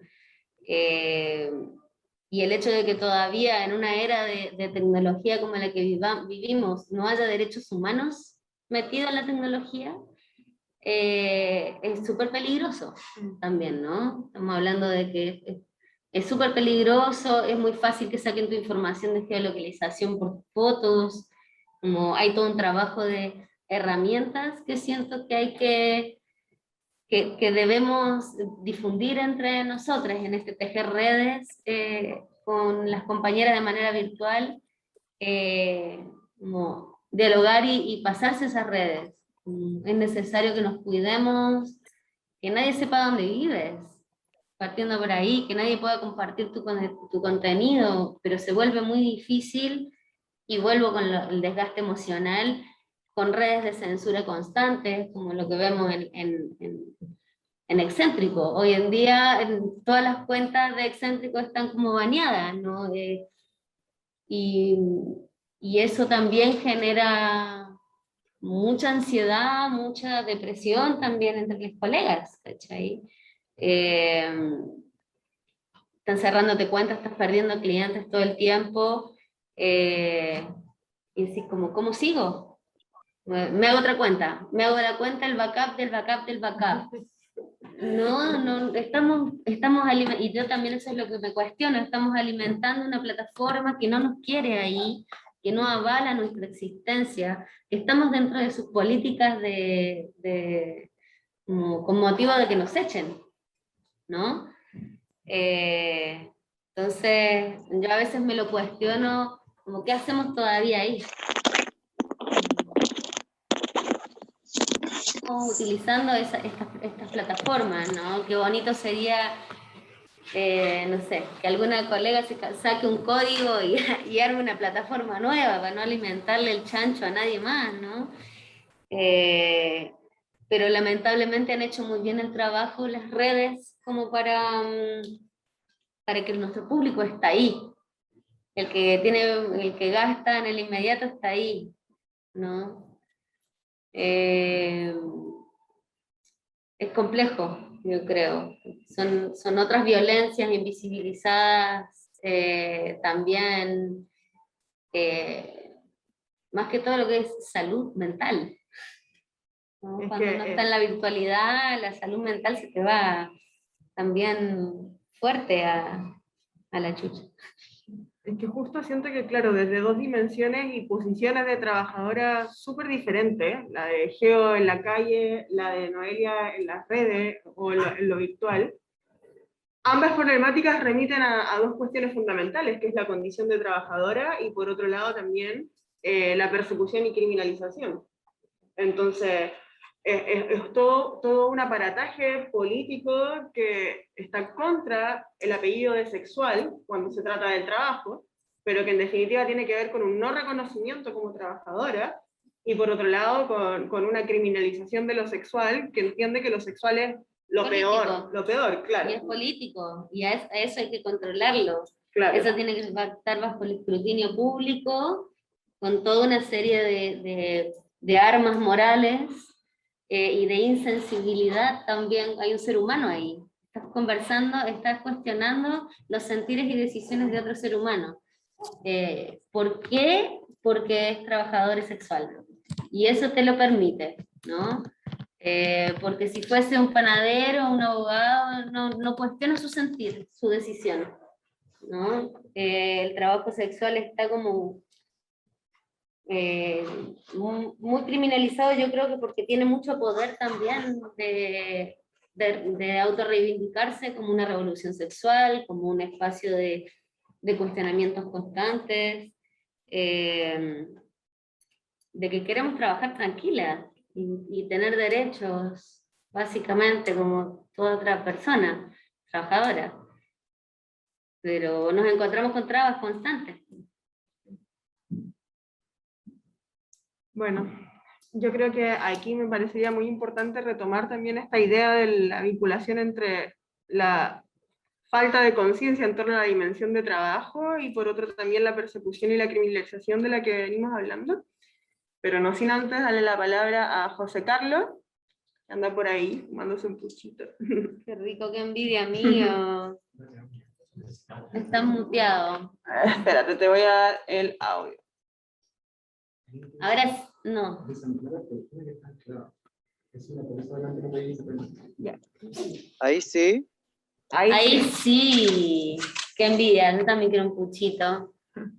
S2: Y el hecho de que todavía en una era de tecnología como la que vivimos no haya derechos humanos metidos en la tecnología, es súper peligroso también, ¿no? Estamos hablando de que es súper peligroso, es muy fácil que saquen tu información de geolocalización por fotos, como hay todo un trabajo de herramientas que siento que hay que debemos difundir entre nosotras en este tejer redes con las compañeras de manera virtual, como dialogar y pasarse esas redes. Es necesario que nos cuidemos, que nadie sepa dónde vives, partiendo por ahí, que nadie pueda compartir tu contenido, pero se vuelve muy difícil, y vuelvo con el desgaste emocional, con redes de censura constantes, como lo que vemos en Excéntrico. Hoy en día todas las cuentas de Excéntrico están como baneadas, ¿no? Y, y eso también genera mucha ansiedad, mucha depresión también entre los colegas, ¿cachai? Están cerrándote cuentas, estás perdiendo clientes todo el tiempo, y así como, ¿cómo sigo? Me hago otra cuenta, me hago la cuenta, el backup del backup del backup. No, y yo también eso es lo que me cuestiono, estamos alimentando una plataforma que no nos quiere ahí, que no avala nuestra existencia, que estamos dentro de sus políticas con motivo de que nos echen, ¿no? Entonces, yo a veces me lo cuestiono, como, ¿qué hacemos todavía ahí? Utilizando estas plataformas, ¿no? Qué bonito sería, no sé, que alguna colega saque un código y arme una plataforma nueva para no alimentarle el chancho a nadie más, ¿no? Pero lamentablemente han hecho muy bien el trabajo las redes como para que nuestro público está ahí. El que gasta en el inmediato está ahí, ¿no? Es complejo, yo creo. Son otras violencias invisibilizadas, también, más que todo lo que es salud mental, ¿no? Cuando uno está en la virtualidad, la salud mental se te va también fuerte a la chucha.
S1: Es que justo siento que, claro, desde dos dimensiones y posiciones de trabajadoras súper diferentes, la de Geo en la calle, la de Noelia en las redes o en lo virtual, ambas problemáticas remiten a dos cuestiones fundamentales, que es la condición de trabajadora y por otro lado también la persecución y criminalización. Entonces, es todo un aparataje político que está contra el apellido de sexual cuando se trata del trabajo, pero que en definitiva tiene que ver con un no reconocimiento como trabajadora, y por otro lado con una criminalización de lo sexual, que entiende que lo sexual es lo peor, claro.
S2: Y es político, y a eso hay que controlarlo.
S1: Claro.
S2: Eso tiene que estar bajo el escrutinio público, con toda una serie de armas morales y de insensibilidad también hay un ser humano ahí. Estás conversando, estás cuestionando los sentires y decisiones de otro ser humano. ¿Por qué? Porque es trabajador sexual. Y eso te lo permite, ¿no? Porque si fuese un panadero, un abogado, no cuestiona su sentir, su decisión, ¿no? El trabajo sexual está como muy criminalizado, yo creo que porque tiene mucho poder también de autorreivindicarse como una revolución sexual, como un espacio de cuestionamientos constantes, de que queremos trabajar tranquila y tener derechos, básicamente, como toda otra persona trabajadora. Pero nos encontramos con trabas constantes.
S1: Bueno, yo creo que aquí me parecería muy importante retomar también esta idea de la vinculación entre la falta de conciencia en torno a la dimensión de trabajo y por otro también la persecución y la criminalización de la que venimos hablando. Pero no sin antes darle la palabra a José Carlos, que anda por ahí fumándose un puchito.
S2: Qué rico, qué envidia mío. Está muteado.
S1: Espérate, te voy a dar el audio.
S2: Ahora no.
S1: Ya.
S3: Ahí sí.
S2: Ahí sí. Qué envidia, yo también quiero un puchito.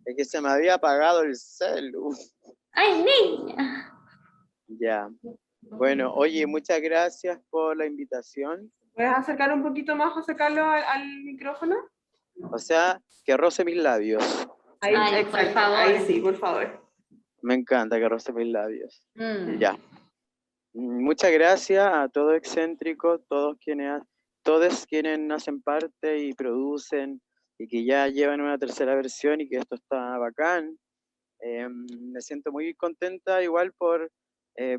S3: Es que se me había apagado el celu.
S2: ¡Ay, niña!
S3: Ya. Bueno, oye, muchas gracias por la invitación.
S1: ¿Puedes acercar un poquito más, José Carlos, al micrófono?
S3: O sea, que roce mis labios.
S1: Ahí,
S2: Ay,
S1: exacto,
S2: por favor.
S1: ahí sí, por favor.
S3: Me encanta que roce mis labios.
S2: Mm.
S3: Ya. Muchas gracias a todo excéntrico, todos quienes hacen parte y producen y que ya llevan una tercera versión y que esto está bacán. Me siento muy contenta igual por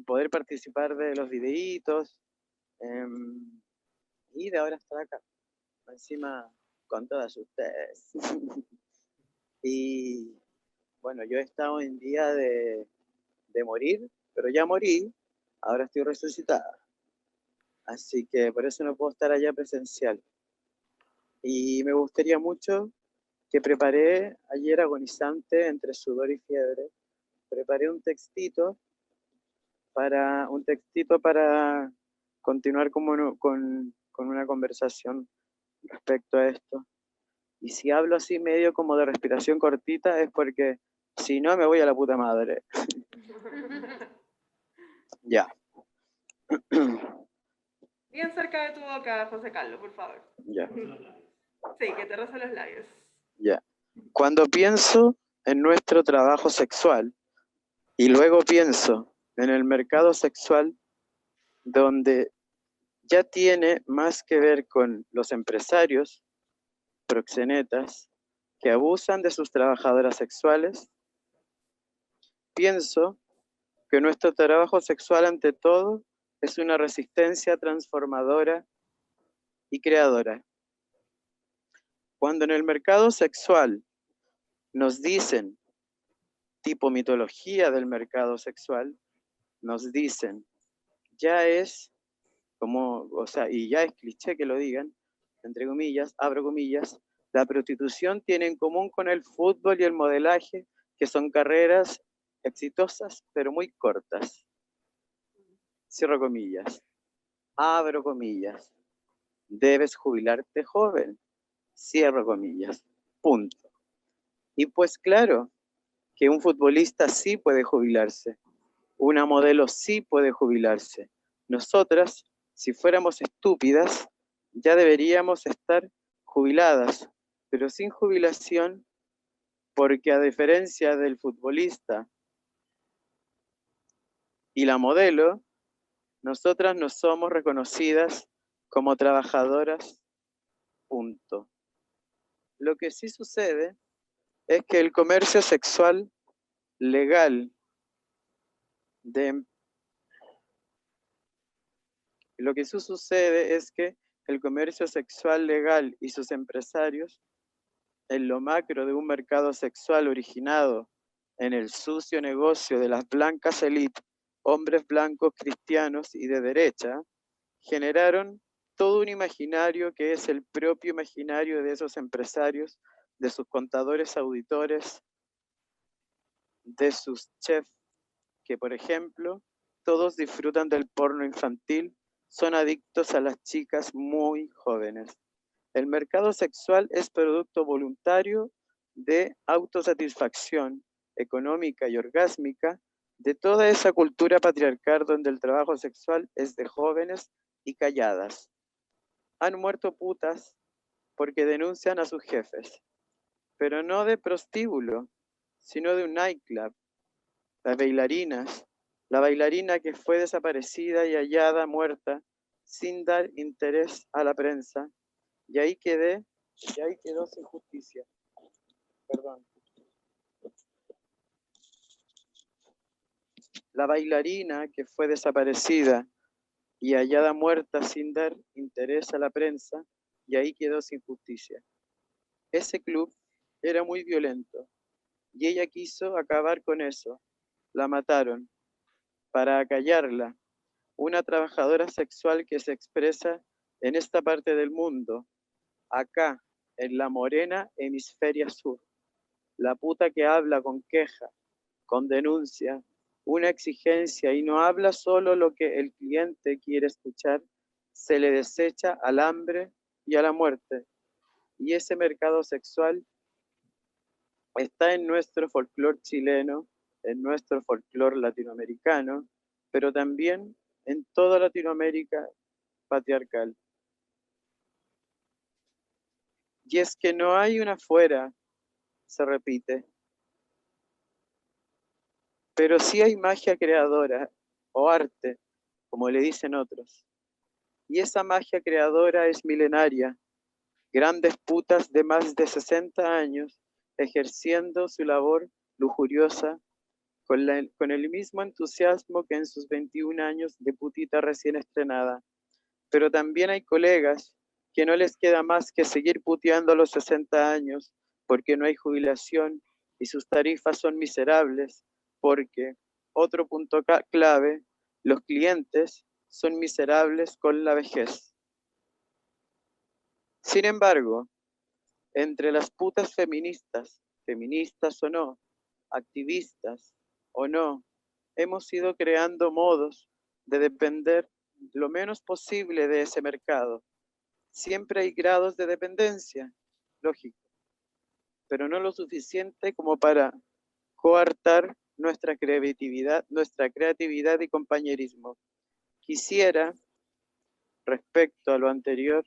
S3: poder participar de los videitos y de ahora estar acá, encima con todas ustedes. Y bueno, yo he estado en día de morir, pero ya morí, ahora estoy resucitada. Así que por eso no puedo estar allá presencial. Y me gustaría mucho que preparé ayer agonizante entre sudor y fiebre. Preparé un textito para continuar con una conversación respecto a esto. Y si hablo así medio como de respiración cortita es porque si no me voy a la puta madre. Ya.
S1: Bien cerca de tu boca, José Carlos, por favor.
S3: Ya.
S1: Sí, que te rozan los labios.
S3: Ya. Cuando pienso en nuestro trabajo sexual y luego pienso en el mercado sexual, donde ya tiene más que ver con los empresarios, proxenetas, que abusan de sus trabajadoras sexuales, pienso que nuestro trabajo sexual ante todo es una resistencia transformadora y creadora. Cuando en el mercado sexual nos dicen, tipo mitología del mercado sexual, nos dicen, ya es como, o sea, y ya es cliché que lo digan, entre comillas, abro comillas, la prostitución tiene en común con el fútbol y el modelaje, que son carreras exitosas, pero muy cortas. Cierro comillas. Abro comillas. Debes jubilarte joven. Cierro comillas. Punto. Y pues claro, que un futbolista sí puede jubilarse. Una modelo sí puede jubilarse. Nosotras, si fuéramos estúpidas, ya deberíamos estar jubiladas, pero sin jubilación, porque a diferencia del futbolista y la modelo, nosotras no somos reconocidas como trabajadoras, punto. Lo que sí sucede es que el comercio sexual legal lo que sí sucede es que el comercio sexual legal y sus empresarios, en lo macro de un mercado sexual originado en el sucio negocio de las blancas élites hombres blancos cristianos y de derecha, generaron todo un imaginario que es el propio imaginario de esos empresarios, de sus contadores auditores, de sus chefs, que por ejemplo, todos disfrutan del porno infantil, son adictos a las chicas muy jóvenes. El mercado sexual es producto voluntario de autosatisfacción económica y orgásmica de toda esa cultura patriarcal donde el trabajo sexual es de jóvenes y calladas. Han muerto putas porque denuncian a sus jefes, pero no de prostíbulo, sino de un nightclub. Las bailarinas, la bailarina que fue desaparecida y hallada muerta sin dar interés a la prensa, y ahí quedó sin justicia. Perdón. La bailarina que fue desaparecida y hallada muerta sin dar interés a la prensa, y ahí quedó sin justicia. Ese club era muy violento, y ella quiso acabar con eso. La mataron. Para acallarla, una trabajadora sexual que se expresa en esta parte del mundo, acá, en la morena hemisferia sur. La puta que habla con queja, con denuncia, una exigencia y no habla solo lo que el cliente quiere escuchar, se le desecha al hambre y a la muerte. Y ese mercado sexual está en nuestro folclore chileno, en nuestro folclore latinoamericano, pero también en toda Latinoamérica patriarcal. Y es que no hay una afuera, se repite, pero sí hay magia creadora o arte, como le dicen otros. Y esa magia creadora es milenaria, grandes putas de más de 60 años ejerciendo su labor lujuriosa con el mismo entusiasmo que en sus 21 años de putita recién estrenada. Pero también hay colegas que no les queda más que seguir puteando a los 60 años porque no hay jubilación y sus tarifas son miserables, porque, otro punto clave, los clientes son miserables con la vejez. Sin embargo, entre las putas feministas o no, activistas o no, hemos ido creando modos de depender lo menos posible de ese mercado. Siempre hay grados de dependencia, lógico, pero no lo suficiente como para coartar nuestra creatividad y compañerismo. Quisiera, respecto a lo anterior,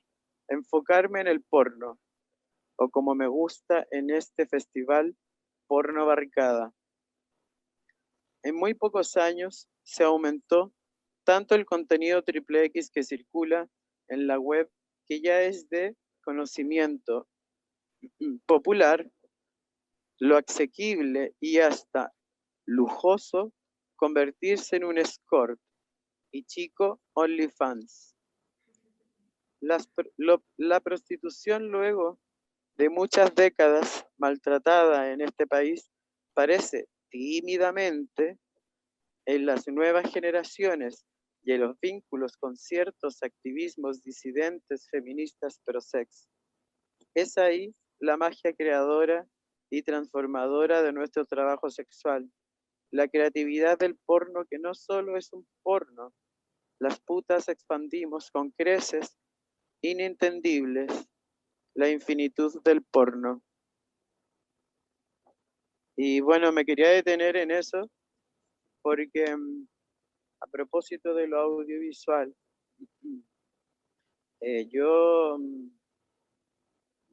S3: enfocarme en el porno, o como me gusta en este festival, porno barricada. En muy pocos años se aumentó tanto el contenido XXX que circula en la web que ya es de conocimiento popular, lo asequible y hasta lujoso convertirse en un escort y chico OnlyFans. La prostitución luego de muchas décadas maltratada en este país parece tímidamente en las nuevas generaciones y en los vínculos con ciertos activismos disidentes feministas pro-sex. Es ahí la magia creadora y transformadora de nuestro trabajo sexual, la creatividad del porno que no solo es un porno, las putas expandimos con creces inentendibles la infinitud del porno. Y bueno, me quería detener en eso porque a propósito de lo audiovisual, yo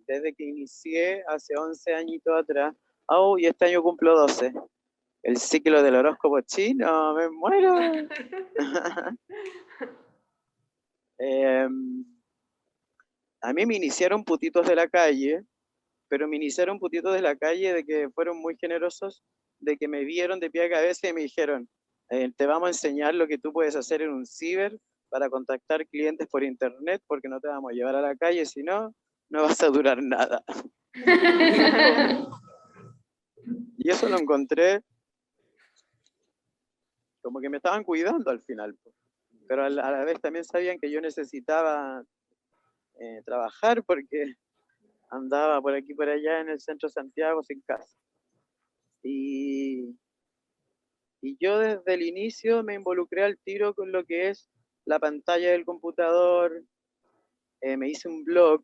S3: desde que inicié hace 11 añitos atrás, y este año cumplo 12, el ciclo del horóscopo chino, me muero. A mí me iniciaron putitos de la calle, pero me iniciaron putitos de la calle de que fueron muy generosos, de que me vieron de pie a cabeza y me dijeron, te vamos a enseñar lo que tú puedes hacer en un ciber para contactar clientes por internet, porque no te vamos a llevar a la calle, si no, no vas a durar nada. Y eso lo encontré como que me estaban cuidando al final, pues. Pero a la vez también sabían que yo necesitaba trabajar porque andaba por aquí y por allá en el centro de Santiago sin casa. Y yo desde el inicio me involucré al tiro con lo que es la pantalla del computador, me hice un blog,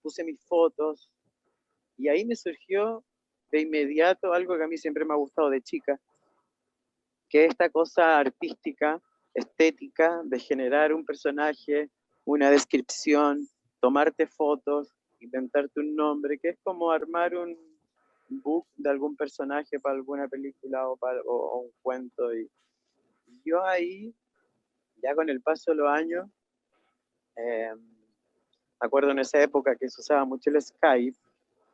S3: puse mis fotos, y ahí me surgió de inmediato algo que a mí siempre me ha gustado de chica, que es esta cosa artística, estética, de generar un personaje, una descripción, tomarte fotos, inventarte un nombre, que es como armar un book de algún personaje para alguna película o un cuento. Y yo ahí, ya con el paso de los años, me acuerdo en esa época que se usaba mucho el Skype,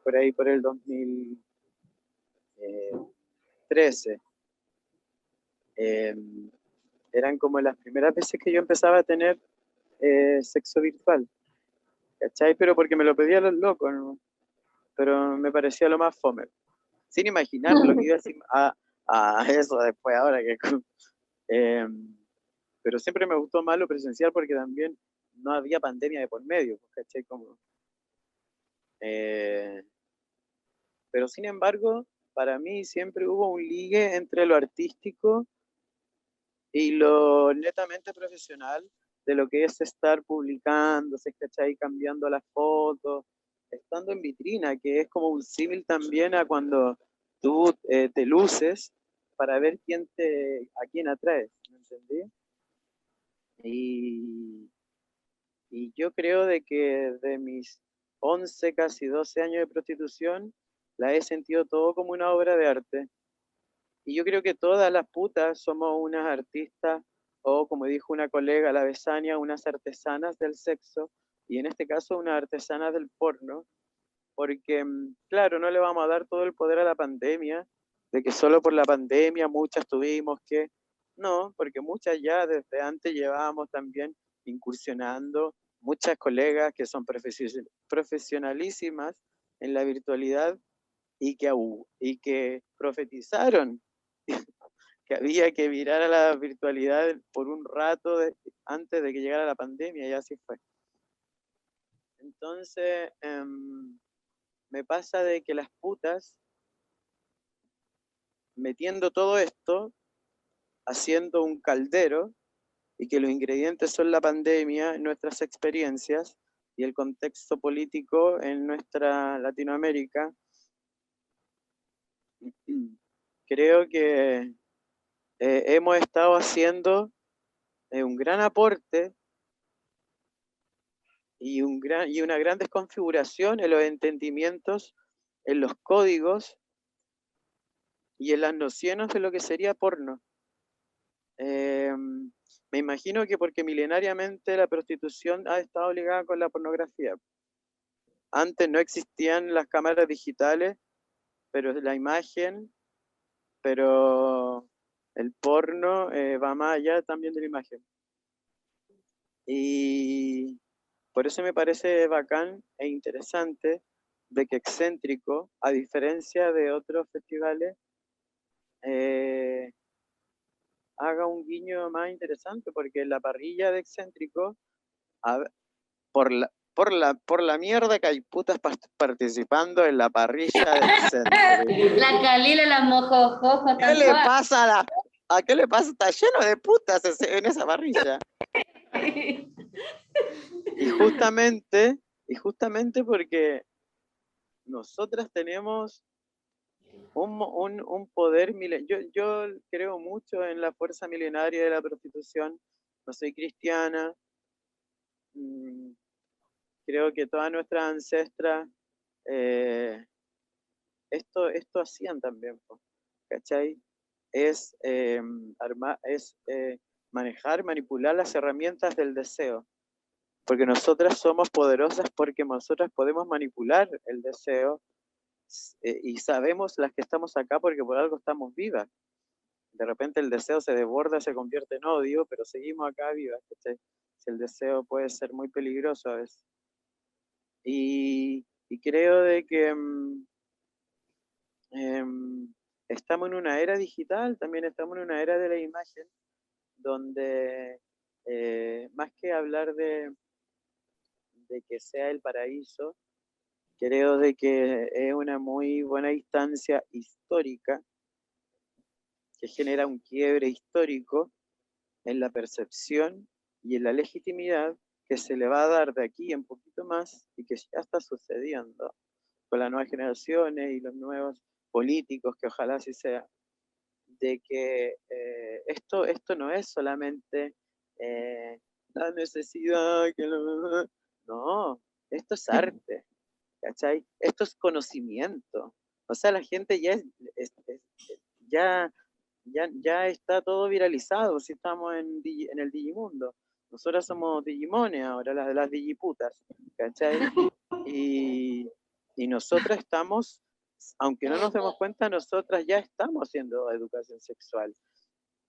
S3: por ahí por el 2013, eran como las primeras veces que yo empezaba a tener sexo virtual, ¿cachai? Pero porque me lo pedían los locos, ¿no? Pero me parecía lo más fome, sin imaginar lo que iba a eso después ahora que... pero siempre me gustó más lo presencial porque también no había pandemia de por medio, ¿cachai? Como, pero sin embargo, para mí siempre hubo un ligue entre lo artístico y lo netamente profesional de lo que es estar publicándose, ¿cachai? Cambiando las fotos, estando en vitrina, que es como un símil también a cuando tú te luces para ver a quién atraes, ¿me entendí? Y yo creo de que de mis 11, casi 12 años de prostitución, la he sentido todo como una obra de arte. Y yo creo que todas las putas somos unas artistas, o como dijo una colega, la Besania, unas artesanas del sexo, y en este caso unas artesanas del porno, porque, claro, no le vamos a dar todo el poder a la pandemia, de que solo por la pandemia muchas tuvimos que... No, porque muchas ya desde antes llevábamos también incursionando, muchas colegas que son profesionalísimas en la virtualidad y que profetizaron que había que virar a la virtualidad por un rato antes de que llegara la pandemia, y así fue. Entonces, me pasa de que las putas, metiendo todo esto, haciendo un caldero, y que los ingredientes son la pandemia, nuestras experiencias y el contexto político en nuestra Latinoamérica, creo que hemos estado haciendo un gran aporte y una gran desconfiguración en los entendimientos, en los códigos y en las nociones de lo que sería porno. Me imagino que porque milenariamente la prostitución ha estado ligada con la pornografía. Antes no existían las cámaras digitales, pero la imagen, pero el porno va más allá también de la imagen. Y por eso me parece bacán e interesante de que Excéntrico, a diferencia de otros festivales, haga un guiño más interesante, porque en la parrilla de Excéntrico, por la mierda que hay putas participando en la parrilla de Excéntrico.
S2: La Calila, la mojojojo,
S3: ¿Qué le pasa a qué le pasa? Está lleno de putas en esa parrilla. Y justamente porque nosotras tenemos un poder milenario. Yo creo mucho en la fuerza milenaria de la prostitución. No soy cristiana. Creo que todas nuestras ancestras esto hacían también, ¿cachai? Es, manejar, manipular las herramientas del deseo. Porque nosotras somos poderosas porque nosotras podemos manipular el deseo y sabemos las que estamos acá porque por algo estamos vivas. De repente el deseo se desborda, se convierte en odio, pero seguimos acá vivas, ¿cachai? Si el deseo puede ser muy peligroso a veces. Y creo de que estamos en una era digital, también estamos en una era de la imagen, donde más que hablar de que sea el paraíso, creo de que es una muy buena instancia histórica que genera un quiebre histórico en la percepción y en la legitimidad que se le va a dar de aquí en poquito más y que ya está sucediendo con las nuevas generaciones y los nuevos políticos, que ojalá así sea, de que esto no es solamente la necesidad, que no, esto es arte, ¿cachai? Esto es conocimiento. O sea, la gente ya, ya está todo viralizado, si estamos en el Digimundo. Nosotras somos Digimones ahora, las Digiputas, ¿cachai? Y nosotras estamos, aunque no nos demos cuenta, nosotras ya estamos haciendo educación sexual.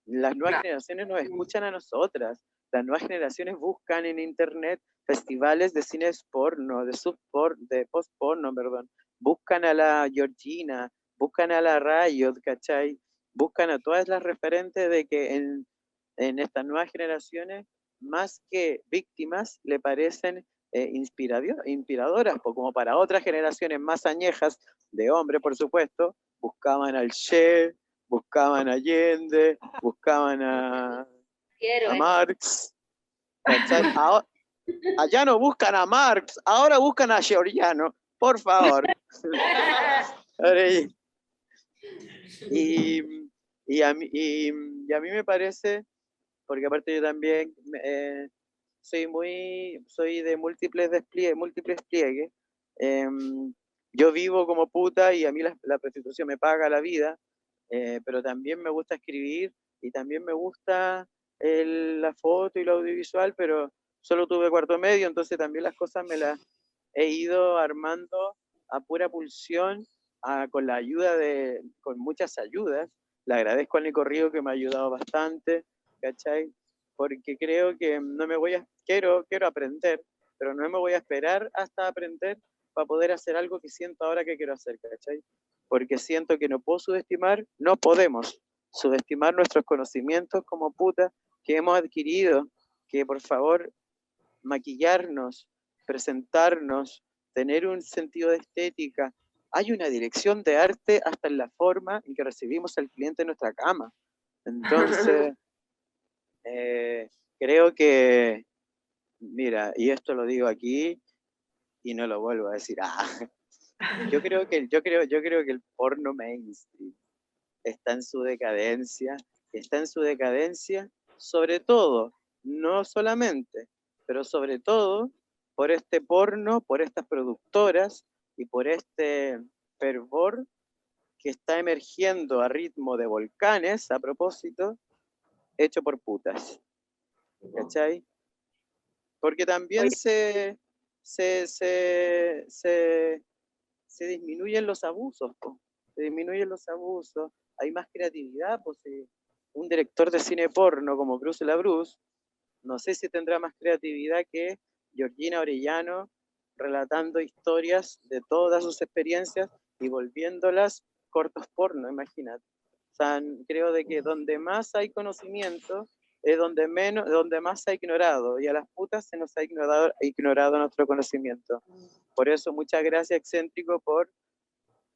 S3: Las nuevas generaciones nos escuchan a nosotras. Las nuevas generaciones buscan en internet festivales de cines porno, de post-porno, perdón. Buscan a la Georgina, buscan a la Riot, ¿cachai? Buscan a todas las referentes de que en estas nuevas generaciones, más que víctimas, le parecen inspiradoras, como para otras generaciones más añejas, de hombres, por supuesto, buscaban al Che, buscaban a Allende, buscaban a Marx. Allá no buscan a Marx, ahora buscan a Giordano, por favor. y a mí me parece, porque aparte yo también soy de múltiples despliegues. Yo vivo como puta y a mí la prostitución me paga la vida, pero también me gusta escribir y también me gusta la foto y lo audiovisual, pero solo tuve cuarto medio, entonces también las cosas me las he ido armando a pura pulsión, con muchas ayudas. Le agradezco a Nico Río que me ha ayudado bastante, ¿cachai? Porque creo que no me voy a, quiero aprender, pero no me voy a esperar hasta aprender para poder hacer algo que siento ahora que quiero hacer, ¿cachai? Porque siento que no podemos subestimar nuestros conocimientos como puta que hemos adquirido, que por favor maquillarnos, presentarnos, tener un sentido de estética. Hay una dirección de arte hasta en la forma en que recibimos al cliente en nuestra cama. Entonces, creo que, mira, y esto lo digo aquí y no lo vuelvo a decir. Yo creo que el porno mainstream está en su decadencia, sobre todo, no solamente, pero sobre todo por este porno, por estas productoras y por este fervor que está emergiendo a ritmo de volcanes, a propósito, hecho por putas. ¿Cachai? Porque también se disminuyen los abusos, se disminuyen los abusos, hay más creatividad, pues un director de cine porno como Bruce LaBruce, no sé si tendrá más creatividad que Georgina Orellano relatando historias de todas sus experiencias y volviéndolas cortos porno, imagínate. O sea, creo de que donde más hay conocimiento es donde más se ha ignorado, y a las putas se nos ha ignorado nuestro conocimiento. Por eso, muchas gracias, Excéntrico, por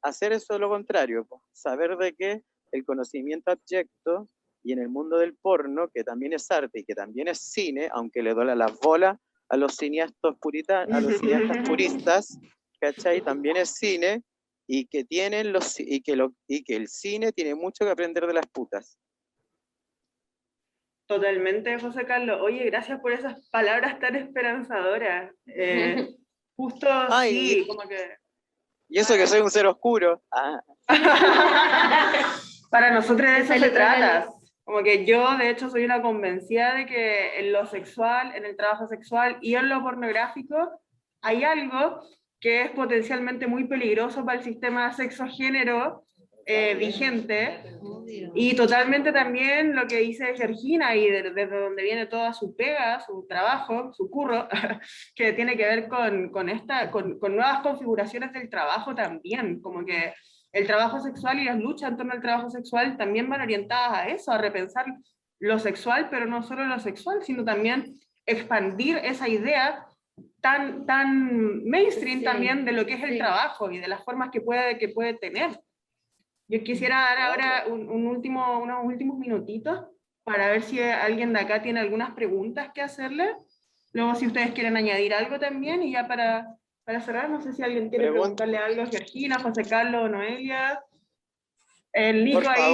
S3: hacer eso lo contrario, saber de que el conocimiento abyecto y en el mundo del porno, que también es arte y que también es cine, aunque le duela las bolas a los cineastas puristas, ¿cachai? También es cine y que el cine tiene mucho que aprender de las putas.
S1: Totalmente, José Carlos. Oye, gracias por esas palabras tan esperanzadoras. Justo sí, como que...
S3: Y eso que soy un ser oscuro.
S1: Para nosotros de eso se trata. Como que yo, de hecho, soy una convencida de que en lo sexual, en el trabajo sexual y en lo pornográfico hay algo que es potencialmente muy peligroso para el sistema sexo-género vigente, y totalmente también lo que dice Georgina y desde donde viene toda su pega, su trabajo, su curro, que tiene que ver con nuevas configuraciones del trabajo también, como que el trabajo sexual y las luchas en torno al trabajo sexual también van orientadas a eso, a repensar lo sexual, pero no solo lo sexual, sino también expandir esa idea tan mainstream también de lo que es el trabajo y de las formas que puede tener. Yo quisiera dar ahora unos últimos minutitos para ver si alguien de acá tiene algunas preguntas que hacerle. Luego si ustedes quieren añadir algo también, y ya para cerrar, no sé si alguien quiere preguntarle algo a Georgina, José Carlos, Noelia. El Nico
S3: por
S1: ahí.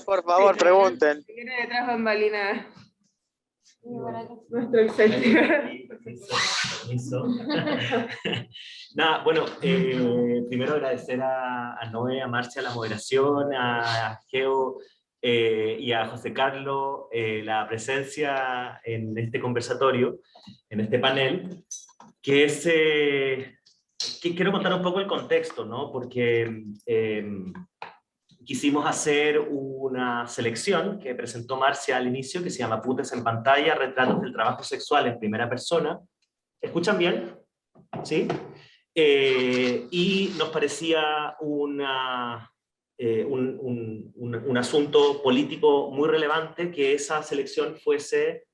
S3: Por favor, pregunten.
S1: Viene detrás bambalina. Nuestro excéntrico.
S5: Nada, bueno, primero agradecer a Noé, a Marcia la moderación, a Geo y a José Carlos la presencia en este conversatorio, en este panel, que es... que quiero contar un poco el contexto, ¿no? Porque quisimos hacer una selección que presentó Marcia al inicio, que se llama Putas en pantalla, retratos del trabajo sexual en primera persona. ¿Escuchan bien? ¿Sí? Y nos parecía un asunto político muy relevante que esa selección fuese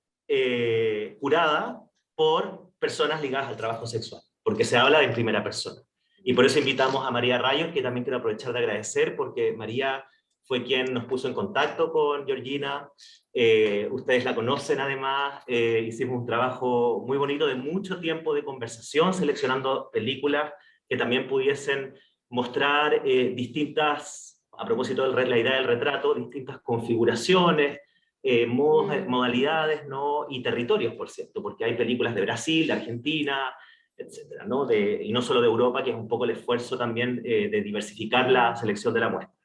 S5: curada por personas ligadas al trabajo sexual, porque se habla en primera persona. Y por eso invitamos a María Rayos, que también quiero aprovechar de agradecer, porque María fue quien nos puso en contacto con Georgina. Ustedes la conocen además. Hicimos un trabajo muy bonito de mucho tiempo de conversación, seleccionando películas que también pudiesen mostrar distintas, a propósito de la idea del retrato, distintas configuraciones, modalidades, ¿no? Y territorios, por cierto, porque hay películas de Brasil, de Argentina, etcétera, ¿no? Y no solo de Europa, que es un poco el esfuerzo también de diversificar la selección de la muestra.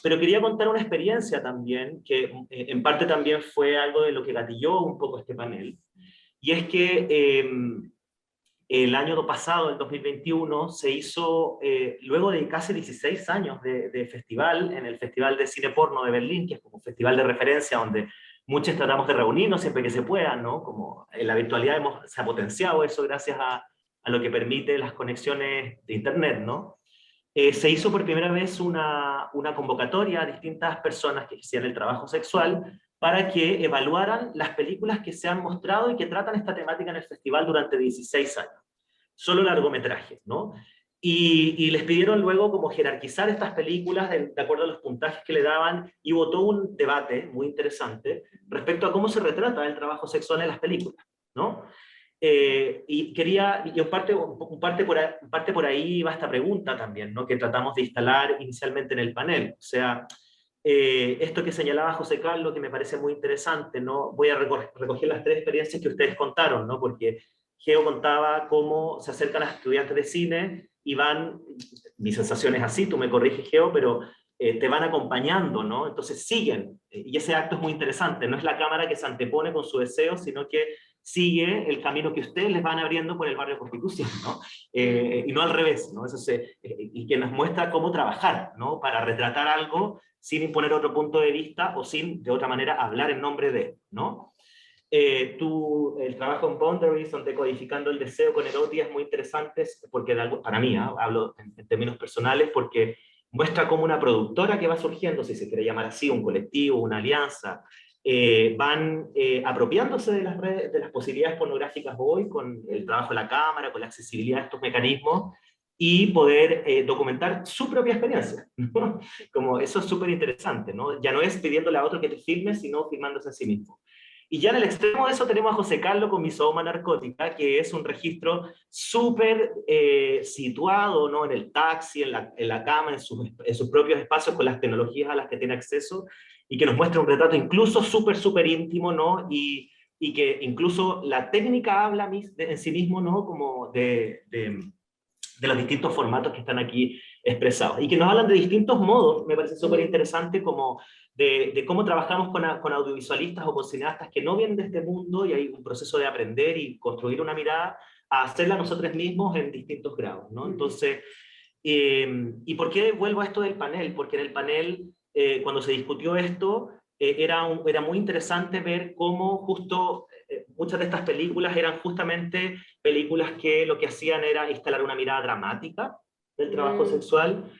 S5: Pero quería contar una experiencia también, que en parte también fue algo de lo que gatilló un poco este panel, y es que el año pasado, el 2021, se hizo, luego de casi 16 años de festival, en el Festival de Cine Porno de Berlín, que es como un festival de referencia donde muchos tratamos de reunirnos siempre que se pueda, ¿no? Como en la virtualidad se ha potenciado eso gracias a lo que permite las conexiones de internet, ¿no? Se hizo por primera vez una convocatoria a distintas personas que hacían el trabajo sexual para que evaluaran las películas que se han mostrado y que tratan esta temática en el festival durante 16 años. Solo largometrajes, ¿no? Y les pidieron luego como jerarquizar estas películas de acuerdo a los puntajes que le daban, y hubo todo un debate muy interesante respecto a cómo se retrata el trabajo sexual en las películas, ¿no? Y en parte por ahí va esta pregunta también, ¿no? Que tratamos de instalar inicialmente en el panel. O sea, esto que señalaba José Carlos, que me parece muy interesante, ¿no? Voy a recoger las tres experiencias que ustedes contaron, ¿no? Porque Geo contaba cómo se acercan a estudiantes de cine y van, mi sensación es así, tú me corriges, Geo, pero te van acompañando, ¿no? Entonces siguen, y ese acto es muy interesante, no es la cámara que se antepone con su deseo, sino que sigue el camino que ustedes les van abriendo por el barrio Constitución, ¿no? Y no al revés, ¿no? Eso y que nos muestra cómo trabajar, ¿no? Para retratar algo sin imponer otro punto de vista o sin, de otra manera, hablar en nombre de, ¿no? El trabajo en Boundaries, donde codificando el deseo con Eroti, es muy interesante, porque para mí, hablo en términos personales, porque muestra cómo una productora que va surgiendo, si se quiere llamar así, un colectivo, una alianza, van apropiándose de las posibilidades pornográficas hoy, con el trabajo de la cámara, con la accesibilidad de estos mecanismos, y poder documentar su propia experiencia, ¿no? Como eso es súper interesante, ¿no? Ya no es pidiéndole a otro que te filme, sino filmándose a sí mismo. Y ya en el extremo de eso tenemos a José Carlos con Misoma Narcótica, que es un registro súper situado, ¿no? En el taxi, en la cama, en sus propios espacios, con las tecnologías a las que tiene acceso, y que nos muestra un retrato incluso súper íntimo, ¿no? Y que incluso la técnica habla en sí mismo, ¿no? Como de los distintos formatos que están aquí expresados. Y que nos hablan de distintos modos, me parece súper interesante, como de cómo trabajamos con audiovisualistas o con cineastas que no vienen de este mundo, y hay un proceso de aprender y construir una mirada, a hacerla nosotros mismos en distintos grados, ¿no? Entonces, ¿y por qué vuelvo a esto del panel? Porque en el panel, cuando se discutió esto, era muy interesante ver cómo justo muchas de estas películas eran justamente películas que lo que hacían era instalar una mirada dramática del trabajo sexual,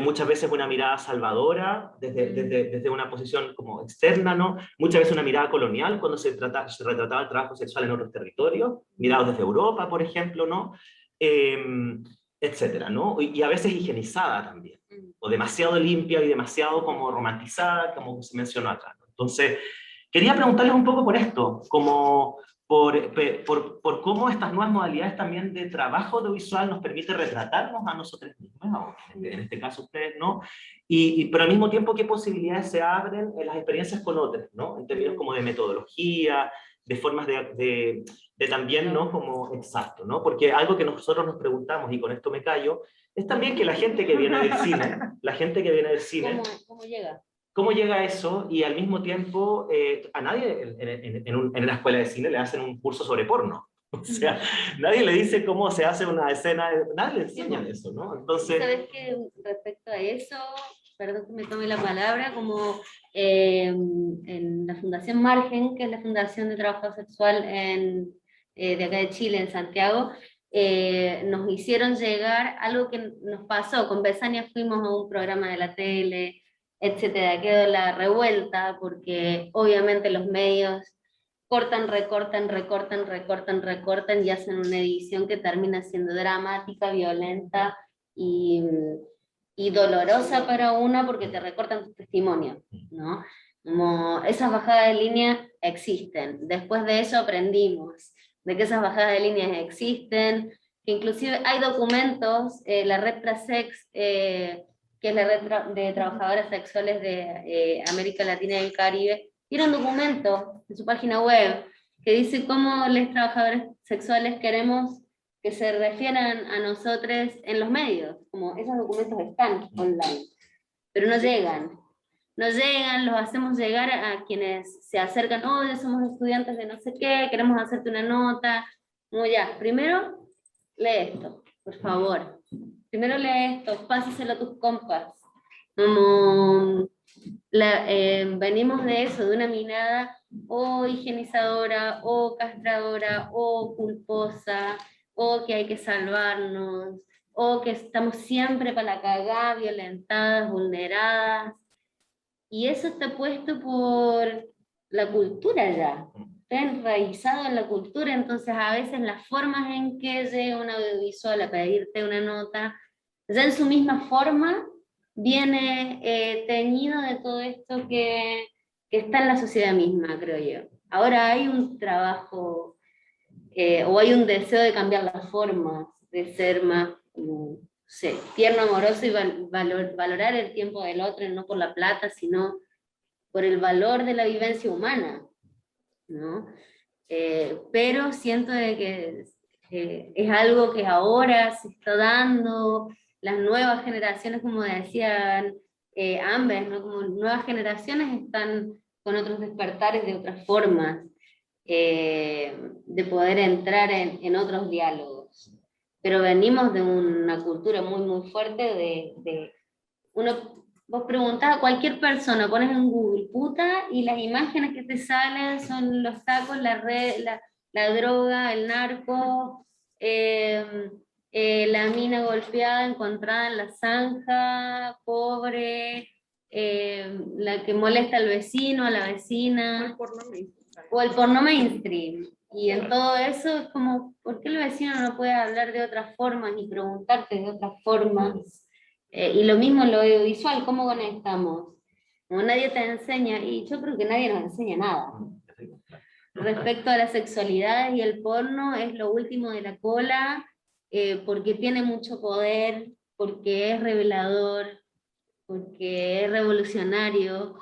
S5: muchas veces una mirada salvadora, desde una posición como externa, ¿no? Muchas veces una mirada colonial, cuando se retrataba el trabajo sexual en otros territorios, mirados desde Europa, por ejemplo, ¿no? Etcétera, ¿no? Y a veces higienizada también, o demasiado limpia y demasiado como romantizada, como se mencionó acá, ¿no? Entonces, quería preguntarles un poco por esto, como por cómo estas nuevas modalidades también de trabajo audiovisual nos permite retratarnos a nosotros mismos, en este caso ustedes, ¿no? Pero al mismo tiempo, ¿qué posibilidades se abren en las experiencias con otros, ¿no? En términos como de metodología, de formas de también, ¿no? Como exacto, ¿no? Porque algo que nosotros nos preguntamos, y con esto me callo, es también que la gente que viene del cine,
S2: ¿Cómo llega?
S5: ¿cómo llega a eso? Y al mismo tiempo, a nadie en una escuela de cine le hacen un curso sobre porno. O sea, nadie le dice cómo se hace una escena, nadie le enseña eso, ¿no? Entonces...
S2: ¿Sabes qué? Respecto a eso, perdón que me tome la palabra, como en la Fundación Margen, que es la Fundación de Trabajo Sexual de acá de Chile, en Santiago, nos hicieron llegar algo que nos pasó. Con Besania fuimos a un programa de la tele, etcétera, quedó la revuelta, porque obviamente los medios cortan, recortan y hacen una edición que termina siendo dramática, violenta y dolorosa para una, porque te recortan tu testimonio, ¿no? Como esas bajadas de línea existen. Después de eso aprendimos de que esas bajadas de líneas existen, que inclusive hay documentos, la red Trasex, que es la red de trabajadoras sexuales de América Latina y el Caribe, tiene un documento en su página web que dice cómo los trabajadores sexuales queremos que se refieran a nosotros en los medios, como esos documentos están online, pero no llegan, los hacemos llegar a quienes se acercan, oye, somos estudiantes de no sé qué, queremos hacerte una nota, como ya, primero lee esto, por favor, primero lee esto, pásaselo a tus compas, como venimos de eso, de una mirada o higienizadora, o castradora, o culposa, o que hay que salvarnos, o que estamos siempre para la cagada, violentadas, vulneradas, y eso está puesto por la cultura ya, está enraizado en la cultura, entonces a veces las formas en que llega un audiovisual a pedirte una nota, ya en su misma forma, viene teñido de todo esto que está en la sociedad misma, creo yo. Ahora hay un trabajo, o hay un deseo de cambiar las formas, de ser más, no sé, tierno, amoroso y valorar el tiempo del otro, no por la plata, sino por el valor de la vivencia humana, ¿no? Pero siento de que es algo que ahora se está dando, las nuevas generaciones, como decían ambas, ¿no? Como nuevas generaciones están con otros despertares de otras formas, de poder entrar en otros diálogos. Pero venimos de una cultura muy fuerte vos preguntás a cualquier persona, pones en Google puta y las imágenes que te salen son los tacos, la red, la droga, el narco, la mina golpeada, encontrada en la zanja, pobre, la que molesta al vecino, a la vecina, o el porno mainstream. Y en todo eso es como, ¿por qué el vecino no puede hablar de otras formas ni preguntarte de otras formas? Y lo mismo en lo audiovisual, ¿cómo conectamos? Como nadie te enseña, y yo creo que nadie nos enseña nada. Respecto a la sexualidad y el porno, es lo último de la cola, porque tiene mucho poder, porque es revelador, porque es revolucionario,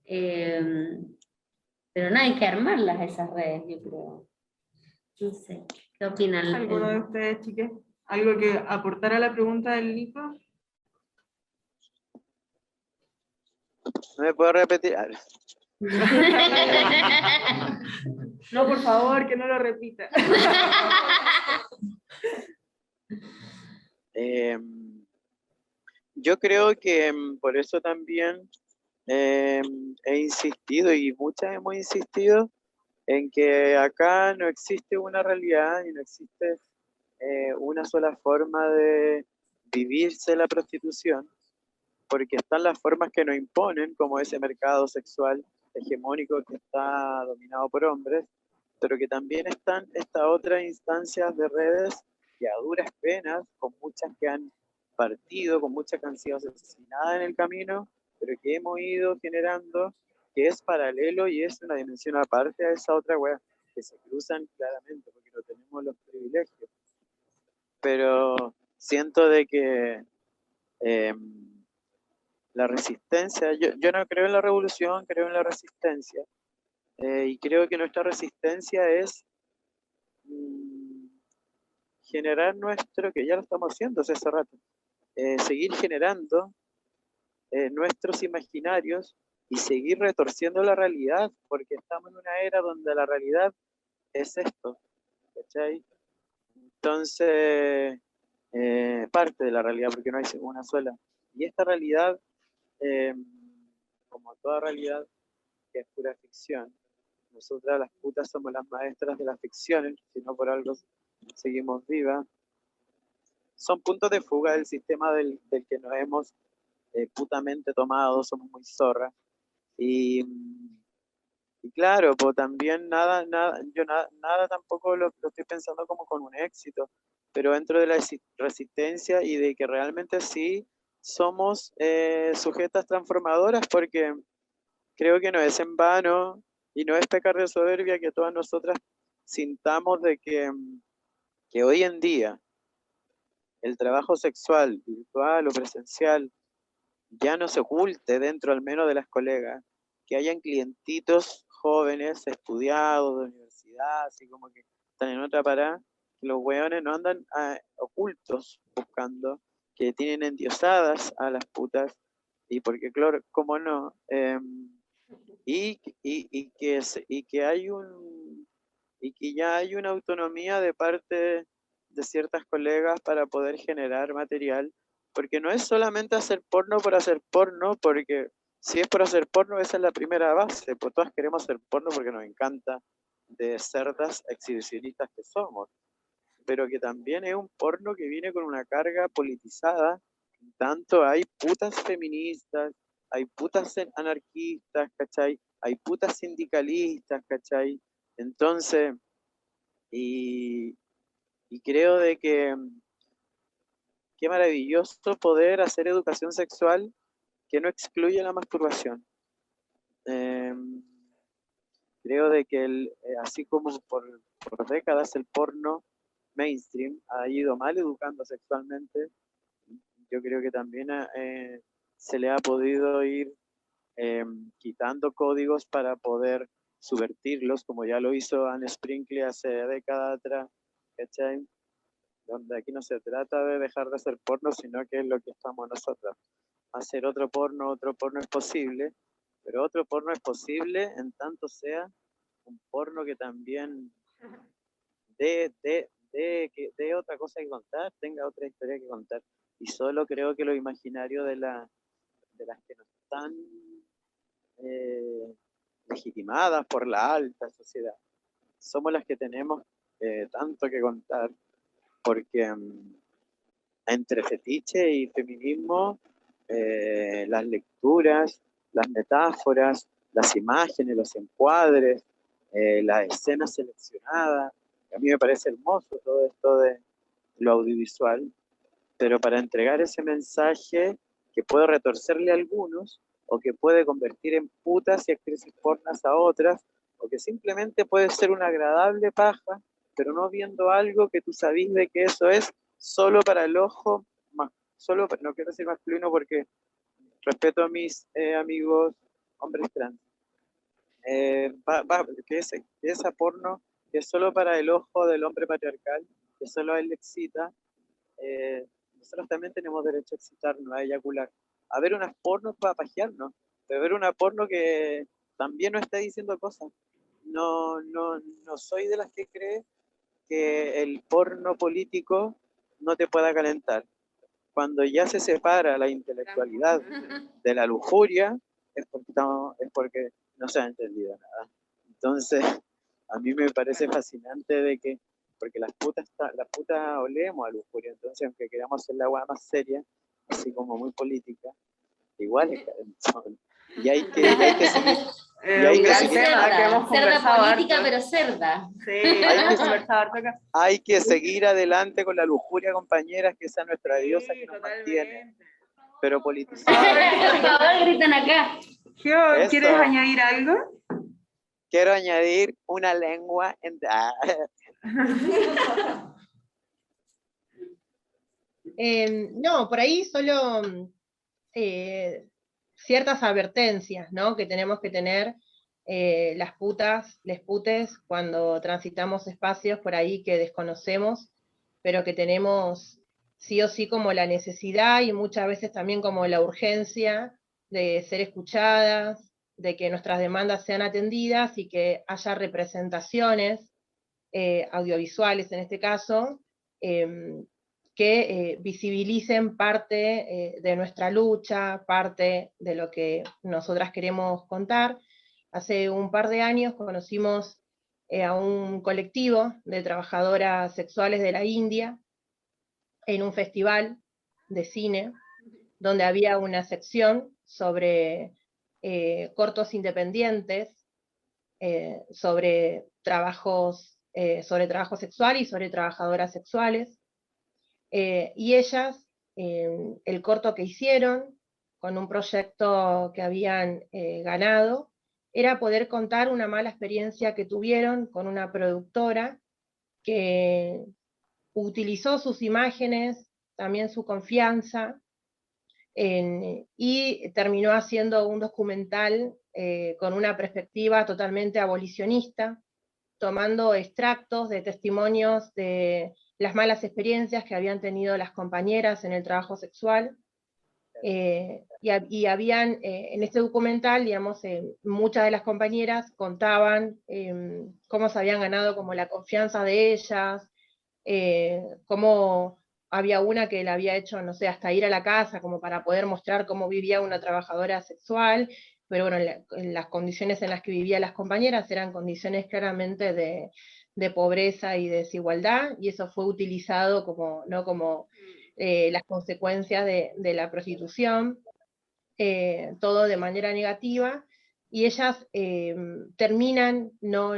S2: pero no hay que armarlas esas redes, yo creo. No sé, ¿qué opinan?
S1: ¿Alguno de ustedes, chiques? ¿Algo que aportar a la pregunta del Nico?
S3: ¿No me puedo repetir?
S1: No, por favor, que no lo repita.
S3: Yo creo que por eso también he insistido, y muchas hemos insistido, en que acá no existe una realidad y no existe una sola forma de vivirse la prostitución, porque están las formas que nos imponen, como ese mercado sexual hegemónico que está dominado por hombres, pero que también están estas otras instancias de redes que a duras penas, con muchas que han partido, con muchas que han sido asesinadas en el camino, pero que hemos ido generando, que es paralelo y es una dimensión aparte a esa otra web, que se cruzan claramente, porque no tenemos los privilegios. Pero siento de que la resistencia, yo no creo en la revolución, creo en la resistencia. Y creo que nuestra resistencia es generar nuestro, que ya lo estamos haciendo hace rato, seguir generando nuestros imaginarios y seguir retorciendo la realidad, porque estamos en una era donde la realidad es esto, ¿cachai? Entonces, parte de la realidad, porque no hay una sola. Y esta realidad, como toda realidad que es pura ficción, nosotras las putas somos las maestras de las ficciones, si no por algo seguimos vivas, son puntos de fuga del sistema del que nos hemos putamente tomado, somos muy zorras. Y claro, pues también nada tampoco lo estoy pensando como con un éxito, pero dentro de la resistencia y de que realmente sí somos sujetas transformadoras, porque creo que no es en vano y no es pecar de soberbia que todas nosotras sintamos de que hoy en día el trabajo sexual, virtual o presencial, ya no se oculte dentro al menos de las colegas, que hayan clientitos jóvenes, estudiados de universidad, así como que están en otra parada, que los hueones no andan ocultos buscando, que tienen endiosadas a las putas, y porque, claro, cómo no, y que hay y que ya hay una autonomía de parte de ciertas colegas para poder generar material, porque no es solamente hacer porno por hacer porno, porque si es por hacer porno, esa es la primera base, pues todas queremos hacer porno porque nos encanta, de cerdas exhibicionistas que somos, pero que también es un porno que viene con una carga politizada, tanto hay putas feministas, hay putas anarquistas, ¿cachai? Hay putas sindicalistas, ¿cachai? Entonces, y creo de que qué maravilloso poder hacer educación sexual que no excluye la masturbación. Creo de que así como por décadas el porno mainstream ha ido mal educando sexualmente, yo creo que también se le ha podido ir quitando códigos para poder subvertirlos, como ya lo hizo Anne Sprinkle hace décadas atrás, ¿cachai? Donde aquí no se trata de dejar de hacer porno, sino que es lo que estamos nosotros. Hacer otro porno es posible, pero otro porno es posible en tanto sea un porno que también dé otra cosa que contar, tenga otra historia que contar. Y solo creo que lo imaginario de las que no están legitimadas por la alta sociedad, somos las que tenemos tanto que contar, porque entre fetiche y feminismo, las lecturas, las metáforas, las imágenes, los encuadres, las escenas seleccionadas, a mí me parece hermoso todo esto de lo audiovisual, pero para entregar ese mensaje que puede retorcerle a algunos, o que puede convertir en putas y actrices pornas a otras, o que simplemente puede ser una agradable paja, pero no viendo algo que tú sabís de que eso es solo para el ojo, solo, no quiero decir masculino porque respeto a mis amigos hombres trans, que esa porno que es solo para el ojo del hombre patriarcal, que solo a él le excita, nosotros también tenemos derecho a excitarnos, a eyacular, a ver unas pornos para pajearnos, a ver una porno que también nos está diciendo cosas. No soy de las que cree que el porno político no te pueda calentar. Cuando ya se separa la intelectualidad de la lujuria, es porque no se ha entendido nada. Entonces, a mí me parece fascinante de que porque las putas olemos a lujuria, entonces aunque queramos hacer la hueá más seria, así como muy política, igual es son. Y hay que seguir. Y hay
S1: un
S3: que
S1: gran
S3: seguir-
S1: tema que hemos
S2: Cerda
S1: conversado
S2: política,
S1: harto.
S2: pero cerda.
S1: Sí,
S3: Hay
S1: hemos
S3: que-
S1: conversado harto acá.
S3: Hay que seguir adelante con la lujuria, compañeras, que esa es nuestra diosa que
S1: Sí,
S3: nos mantiene,
S1: totalmente.
S3: pero politizada.
S2: Por favor, gritan acá.
S1: Geo,
S3: Eso.
S1: ¿quieres añadir algo?
S3: Quiero añadir una lengua en...
S4: No, por ahí solo ciertas advertencias, ¿no? Que tenemos que tener las putas, les putes, cuando transitamos espacios por ahí que desconocemos, pero que tenemos sí o sí como la necesidad y muchas veces también como la urgencia de ser escuchadas, de que nuestras demandas sean atendidas y que haya representaciones audiovisuales en este caso, que visibilicen parte de nuestra lucha, parte de lo que nosotras queremos contar. Hace un par de años conocimos a un colectivo de trabajadoras sexuales de la India en un festival de cine, donde había una sección sobre cortos independientes, sobre trabajo sexual y sobre trabajadoras sexuales. Y ellas, el corto que hicieron, con un proyecto que habían ganado, era poder contar una mala experiencia que tuvieron con una productora que utilizó sus imágenes, también su confianza, y terminó haciendo un documental con una perspectiva totalmente abolicionista, tomando extractos de testimonios de las malas experiencias que habían tenido las compañeras en el trabajo sexual. Y habían, en este documental, digamos, muchas de las compañeras contaban cómo se habían ganado como la confianza de ellas, cómo había una que le había hecho, no sé, hasta ir a la casa como para poder mostrar cómo vivía una trabajadora sexual, pero bueno, en las condiciones en las que vivían las compañeras eran condiciones claramente de pobreza y desigualdad, y eso fue utilizado como, ¿no? como las consecuencias de la prostitución, todo de manera negativa, y ellas terminan, ¿no?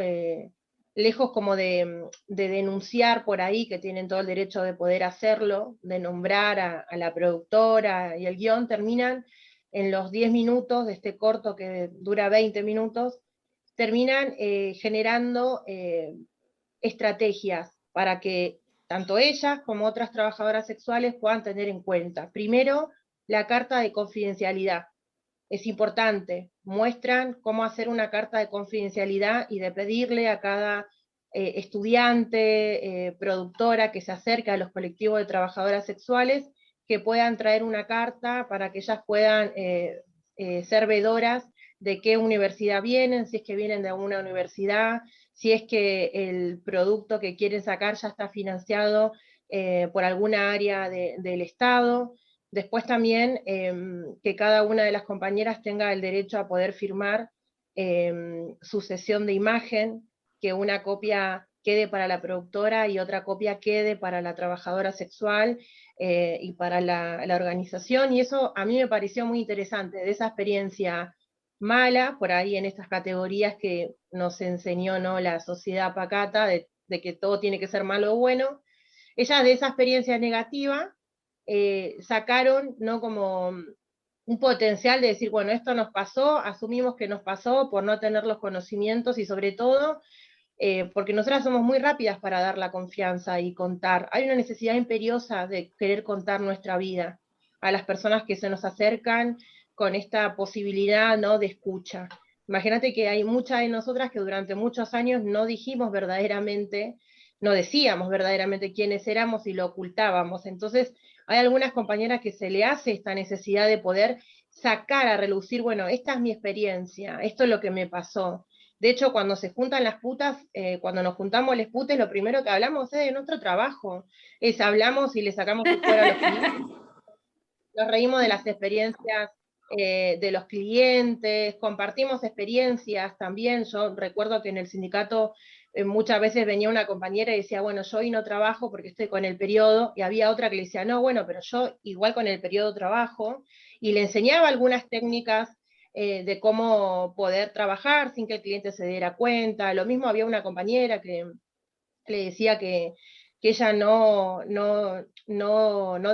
S4: Lejos como de denunciar por ahí, que tienen todo el derecho de poder hacerlo, de nombrar a la productora y el guión, terminan en los 10 minutos de este corto que dura 20 minutos, terminan generando estrategias para que tanto ellas como otras trabajadoras sexuales puedan tener en cuenta. Primero, la carta de confidencialidad. Es importante, muestran cómo hacer una carta de confidencialidad y de pedirle a cada estudiante, productora que se acerque a los colectivos de trabajadoras sexuales, que puedan traer una carta para que ellas puedan ser vedoras de qué universidad vienen, si es que vienen de alguna universidad, si es que el producto que quieren sacar ya está financiado por alguna área del Estado. Después también que cada una de las compañeras tenga el derecho a poder firmar su sesión de imagen, que una copia quede para la productora y otra copia quede para la trabajadora sexual y para la organización, y eso a mí me pareció muy interesante, de esa experiencia mala, por ahí en estas categorías que nos enseñó, ¿no? La sociedad pacata, de que todo tiene que ser malo o bueno. Ellas de esa experiencia negativa sacaron, ¿no? como un potencial de decir, bueno, esto nos pasó, asumimos que nos pasó por no tener los conocimientos y sobre todo porque nosotras somos muy rápidas para dar la confianza y contar. Hay una necesidad imperiosa de querer contar nuestra vida a las personas que se nos acercan con esta posibilidad, ¿no? de escucha. Imagínate que hay muchas de nosotras que durante muchos años no dijimos verdaderamente, no decíamos verdaderamente quiénes éramos y lo ocultábamos. Entonces, hay algunas compañeras que se le hace esta necesidad de poder sacar a relucir, bueno, esta es mi experiencia, esto es lo que me pasó. De hecho, cuando se juntan las putas, cuando nos juntamos les putes, lo primero que hablamos es de nuestro trabajo. Hablamos y le sacamos por fuera los nos reímos de las experiencias de los clientes, compartimos experiencias también. Yo recuerdo que en el sindicato muchas veces venía una compañera y decía, bueno, yo hoy no trabajo porque estoy con el periodo, y había otra que le decía, no, bueno, pero yo igual con el periodo trabajo, y le enseñaba algunas técnicas de cómo poder trabajar sin que el cliente se diera cuenta. Lo mismo había una compañera que le decía que ella no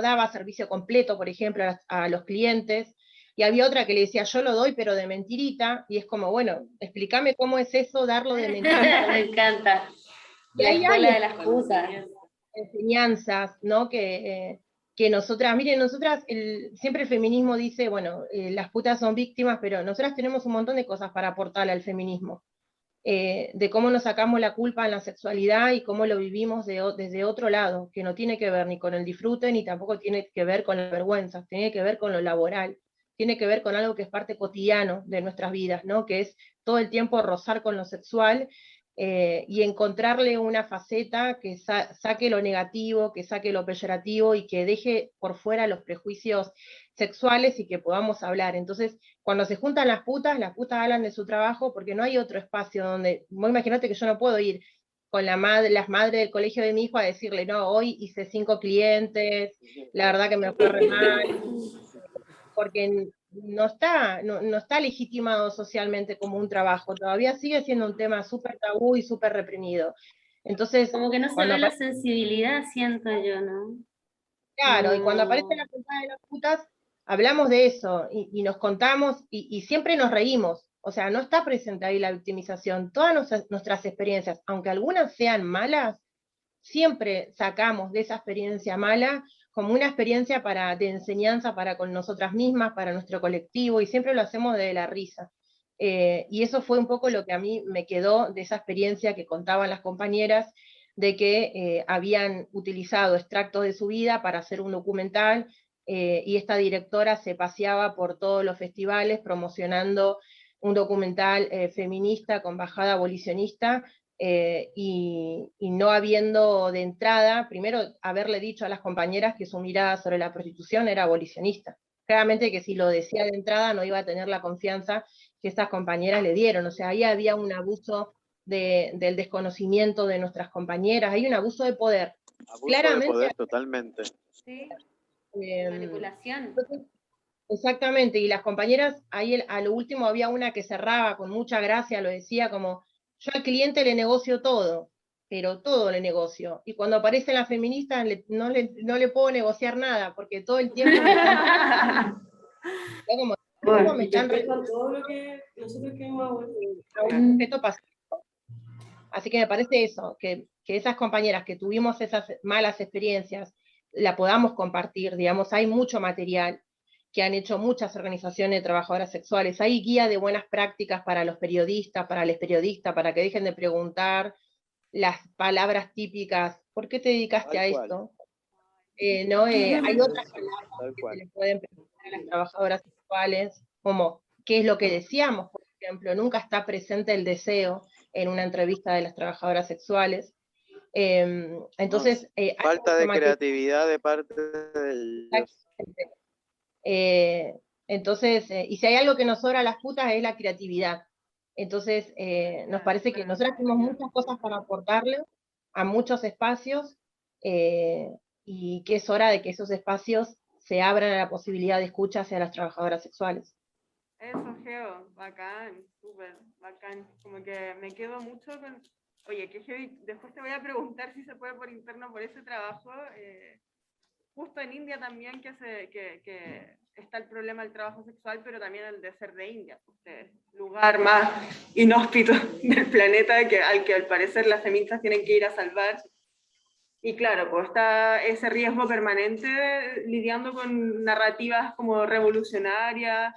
S4: daba servicio completo, por ejemplo, a los clientes, y había otra que le decía, yo lo doy, pero de mentirita, y es como, bueno, explícame cómo es eso, darlo de mentirita.
S2: Me encanta.
S4: Y
S2: La
S4: ahí
S2: escuela
S4: hay
S2: de las excusas.
S4: enseñanzas, ¿no? Que nosotras, miren, nosotras, siempre el feminismo dice, bueno, las putas son víctimas, pero nosotras tenemos un montón de cosas para aportarle al feminismo. De cómo nos sacamos la culpa en la sexualidad y cómo lo vivimos desde otro lado, que no tiene que ver ni con el disfrute, ni tampoco tiene que ver con la vergüenza, tiene que ver con lo laboral, tiene que ver con algo que es parte cotidiano de nuestras vidas, ¿no? Que es todo el tiempo rozar con lo sexual, y encontrarle una faceta que saque lo negativo, que saque lo peyorativo y que deje por fuera los prejuicios sexuales y que podamos hablar. Entonces, cuando se juntan las putas hablan de su trabajo porque no hay otro espacio donde, vos imaginate que yo no puedo ir con las madres del colegio de mi hijo a decirle, no, hoy hice 5 clientes, la verdad que me fue re mal, porque no está legitimado socialmente como un trabajo, todavía sigue siendo un tema súper tabú y súper reprimido. Entonces,
S2: Como que no se ve la sensibilidad, siento yo, ¿no?
S4: claro, y cuando aparece la puntada de las putas, hablamos de eso y nos contamos y siempre nos reímos. O sea, no está presente ahí la victimización. Todas nuestras experiencias, aunque algunas sean malas, siempre sacamos de esa experiencia mala como una experiencia de enseñanza para con nosotras mismas, para nuestro colectivo, y siempre lo hacemos de la risa. Y eso fue un poco lo que a mí me quedó de esa experiencia que contaban las compañeras, de que habían utilizado extractos de su vida para hacer un documental, y esta directora se paseaba por todos los festivales promocionando un documental feminista con bajada abolicionista, y no habiendo de entrada, primero haberle dicho a las compañeras que su mirada sobre la prostitución era abolicionista. Claramente que si lo decía de entrada no iba a tener la confianza que estas compañeras le dieron. O sea, ahí había un abuso del desconocimiento de nuestras compañeras, hay un abuso de poder.
S3: Abuso
S4: Claramente,
S3: de poder, totalmente.
S2: Sí,
S4: manipulación.
S2: manipulación.
S4: Exactamente, y las compañeras, ahí a lo último había una que cerraba con mucha gracia, lo decía como, yo al cliente le negocio todo, pero todo le negocio. Y cuando aparecen las feministas no le puedo negociar nada, porque todo el tiempo me están... como,
S1: Bueno,
S4: me están
S1: todo lo que nosotros queremos
S4: un objeto pasivo. Así que me parece eso, que esas compañeras que tuvimos esas malas experiencias, la podamos compartir, digamos, hay mucho material que han hecho muchas organizaciones de trabajadoras sexuales, hay guía de buenas prácticas para los periodistas, para les periodistas, para que dejen de preguntar las palabras típicas, ¿por qué te dedicaste a esto? ¿No? Hay otras palabras que se les pueden preguntar a las trabajadoras sexuales, como qué es lo que deseamos, por ejemplo, nunca está presente el deseo en una entrevista de las trabajadoras sexuales. Entonces,
S3: falta de creatividad de parte de ellos.
S4: Entonces, y si hay algo que nos sobra a las putas es la creatividad. Entonces, nos parece que nosotras tenemos muchas cosas para aportarle a muchos espacios, y que es hora de que esos espacios se abran a la posibilidad de escucha hacia las trabajadoras sexuales.
S1: Eso, Geo, bacán, súper bacán. Como que me quedo mucho con... Oye, que heavy, después te voy a preguntar si se puede por interno por ese trabajo. Justo en India también que está el problema del trabajo sexual, pero también el de ser de India, el lugar más inhóspito del planeta al que al parecer las feministas tienen que ir a salvar. Y claro, pues está ese riesgo permanente lidiando con narrativas como revolucionarias,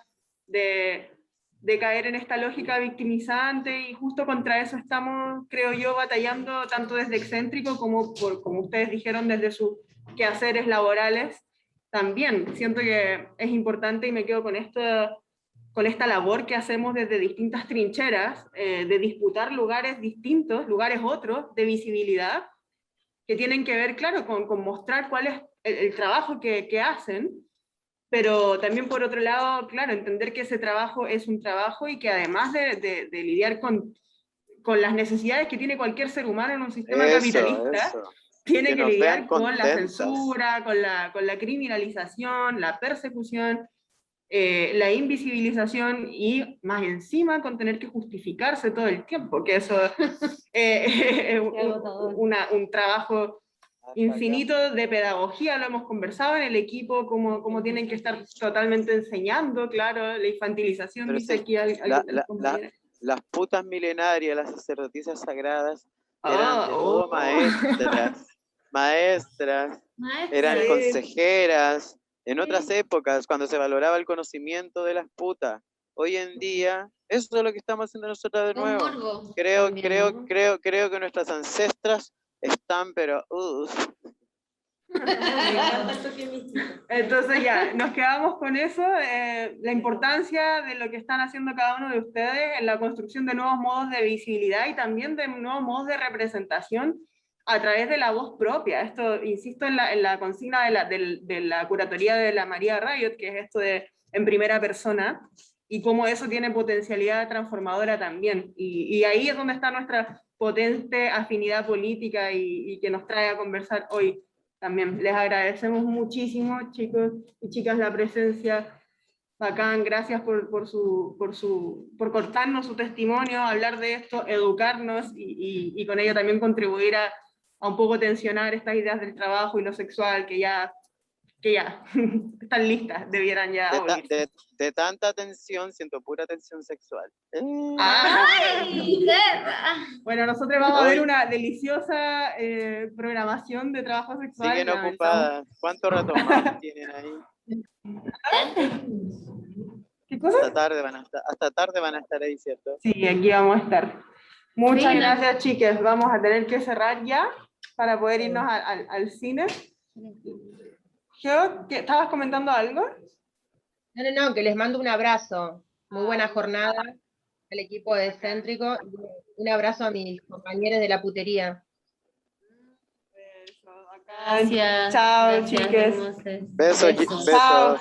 S1: de caer en esta lógica victimizante, y justo contra eso estamos, creo yo, batallando tanto desde Excéntrico como ustedes dijeron, desde sus quehaceres laborales. También siento que es importante, y me quedo con esta labor que hacemos desde distintas trincheras, de disputar lugares distintos, lugares otros, de visibilidad, que tienen que ver, claro, con mostrar cuál es el trabajo que hacen, pero también por otro lado, claro, entender que ese trabajo es un trabajo y que además de lidiar con las necesidades que tiene cualquier ser humano en un sistema capitalista, tiene
S3: Que
S1: que
S3: nos vean
S1: lidiar con la
S3: contentas.
S1: censura, con la criminalización, la persecución, la invisibilización y más encima con tener que justificarse todo el tiempo, que eso es un trabajo infinito de pedagogía, lo hemos conversado en el equipo, cómo tienen que estar totalmente enseñando, claro, la infantilización,
S3: Pero
S1: dice
S3: sí,
S1: aquí
S3: las putas milenarias, las sacerdotisas sagradas, eran de todo maestras, eran
S1: Sí.
S3: consejeras, en otras épocas, cuando se valoraba el conocimiento de las putas. Hoy en día, eso es lo que estamos haciendo nosotros de nuevo. Creo que nuestras ancestras están, pero...
S1: Entonces ya, nos quedamos con eso, la importancia de lo que están haciendo cada uno de ustedes en la construcción de nuevos modos de visibilidad y también de nuevos modos de representación a través de la voz propia. Esto, insisto, en la consigna de la curatoría de la María Rayot, que es esto de en primera persona, y cómo eso tiene potencialidad transformadora también. Y ahí es donde está nuestra potente afinidad política y que nos trae a conversar hoy. También les agradecemos muchísimo, chicos y chicas, la presencia. Bacán, gracias por cortarnos su testimonio, hablar de esto, educarnos y con ello también contribuir a un poco tensionar estas ideas del trabajo y lo sexual que ya están listas, debieran ya abolirse.
S3: De tanta tensión, siento pura tensión sexual.
S2: ¡Ay, perra!
S1: Bueno, nosotros vamos a ver una deliciosa programación de trabajo sexual.
S3: Siguen ocupadas. ¿Cuánto rato más tienen ahí?
S1: ¿Qué cosa?
S3: Hasta tarde van a estar ahí, ¿cierto?
S1: Sí, aquí vamos a estar. Muchas
S2: Sí.
S1: gracias, chicas. Vamos a tener que cerrar ya para poder irnos al cine. Geo, ¿estabas comentando algo?
S4: No, que les mando un abrazo. Muy buena jornada al equipo de Céntrico. Un abrazo a mis compañeros de la putería.
S2: Gracias.
S1: Chao,
S2: Gracias,
S1: chiques.
S2: hermosas.
S3: Besos.
S1: Chao.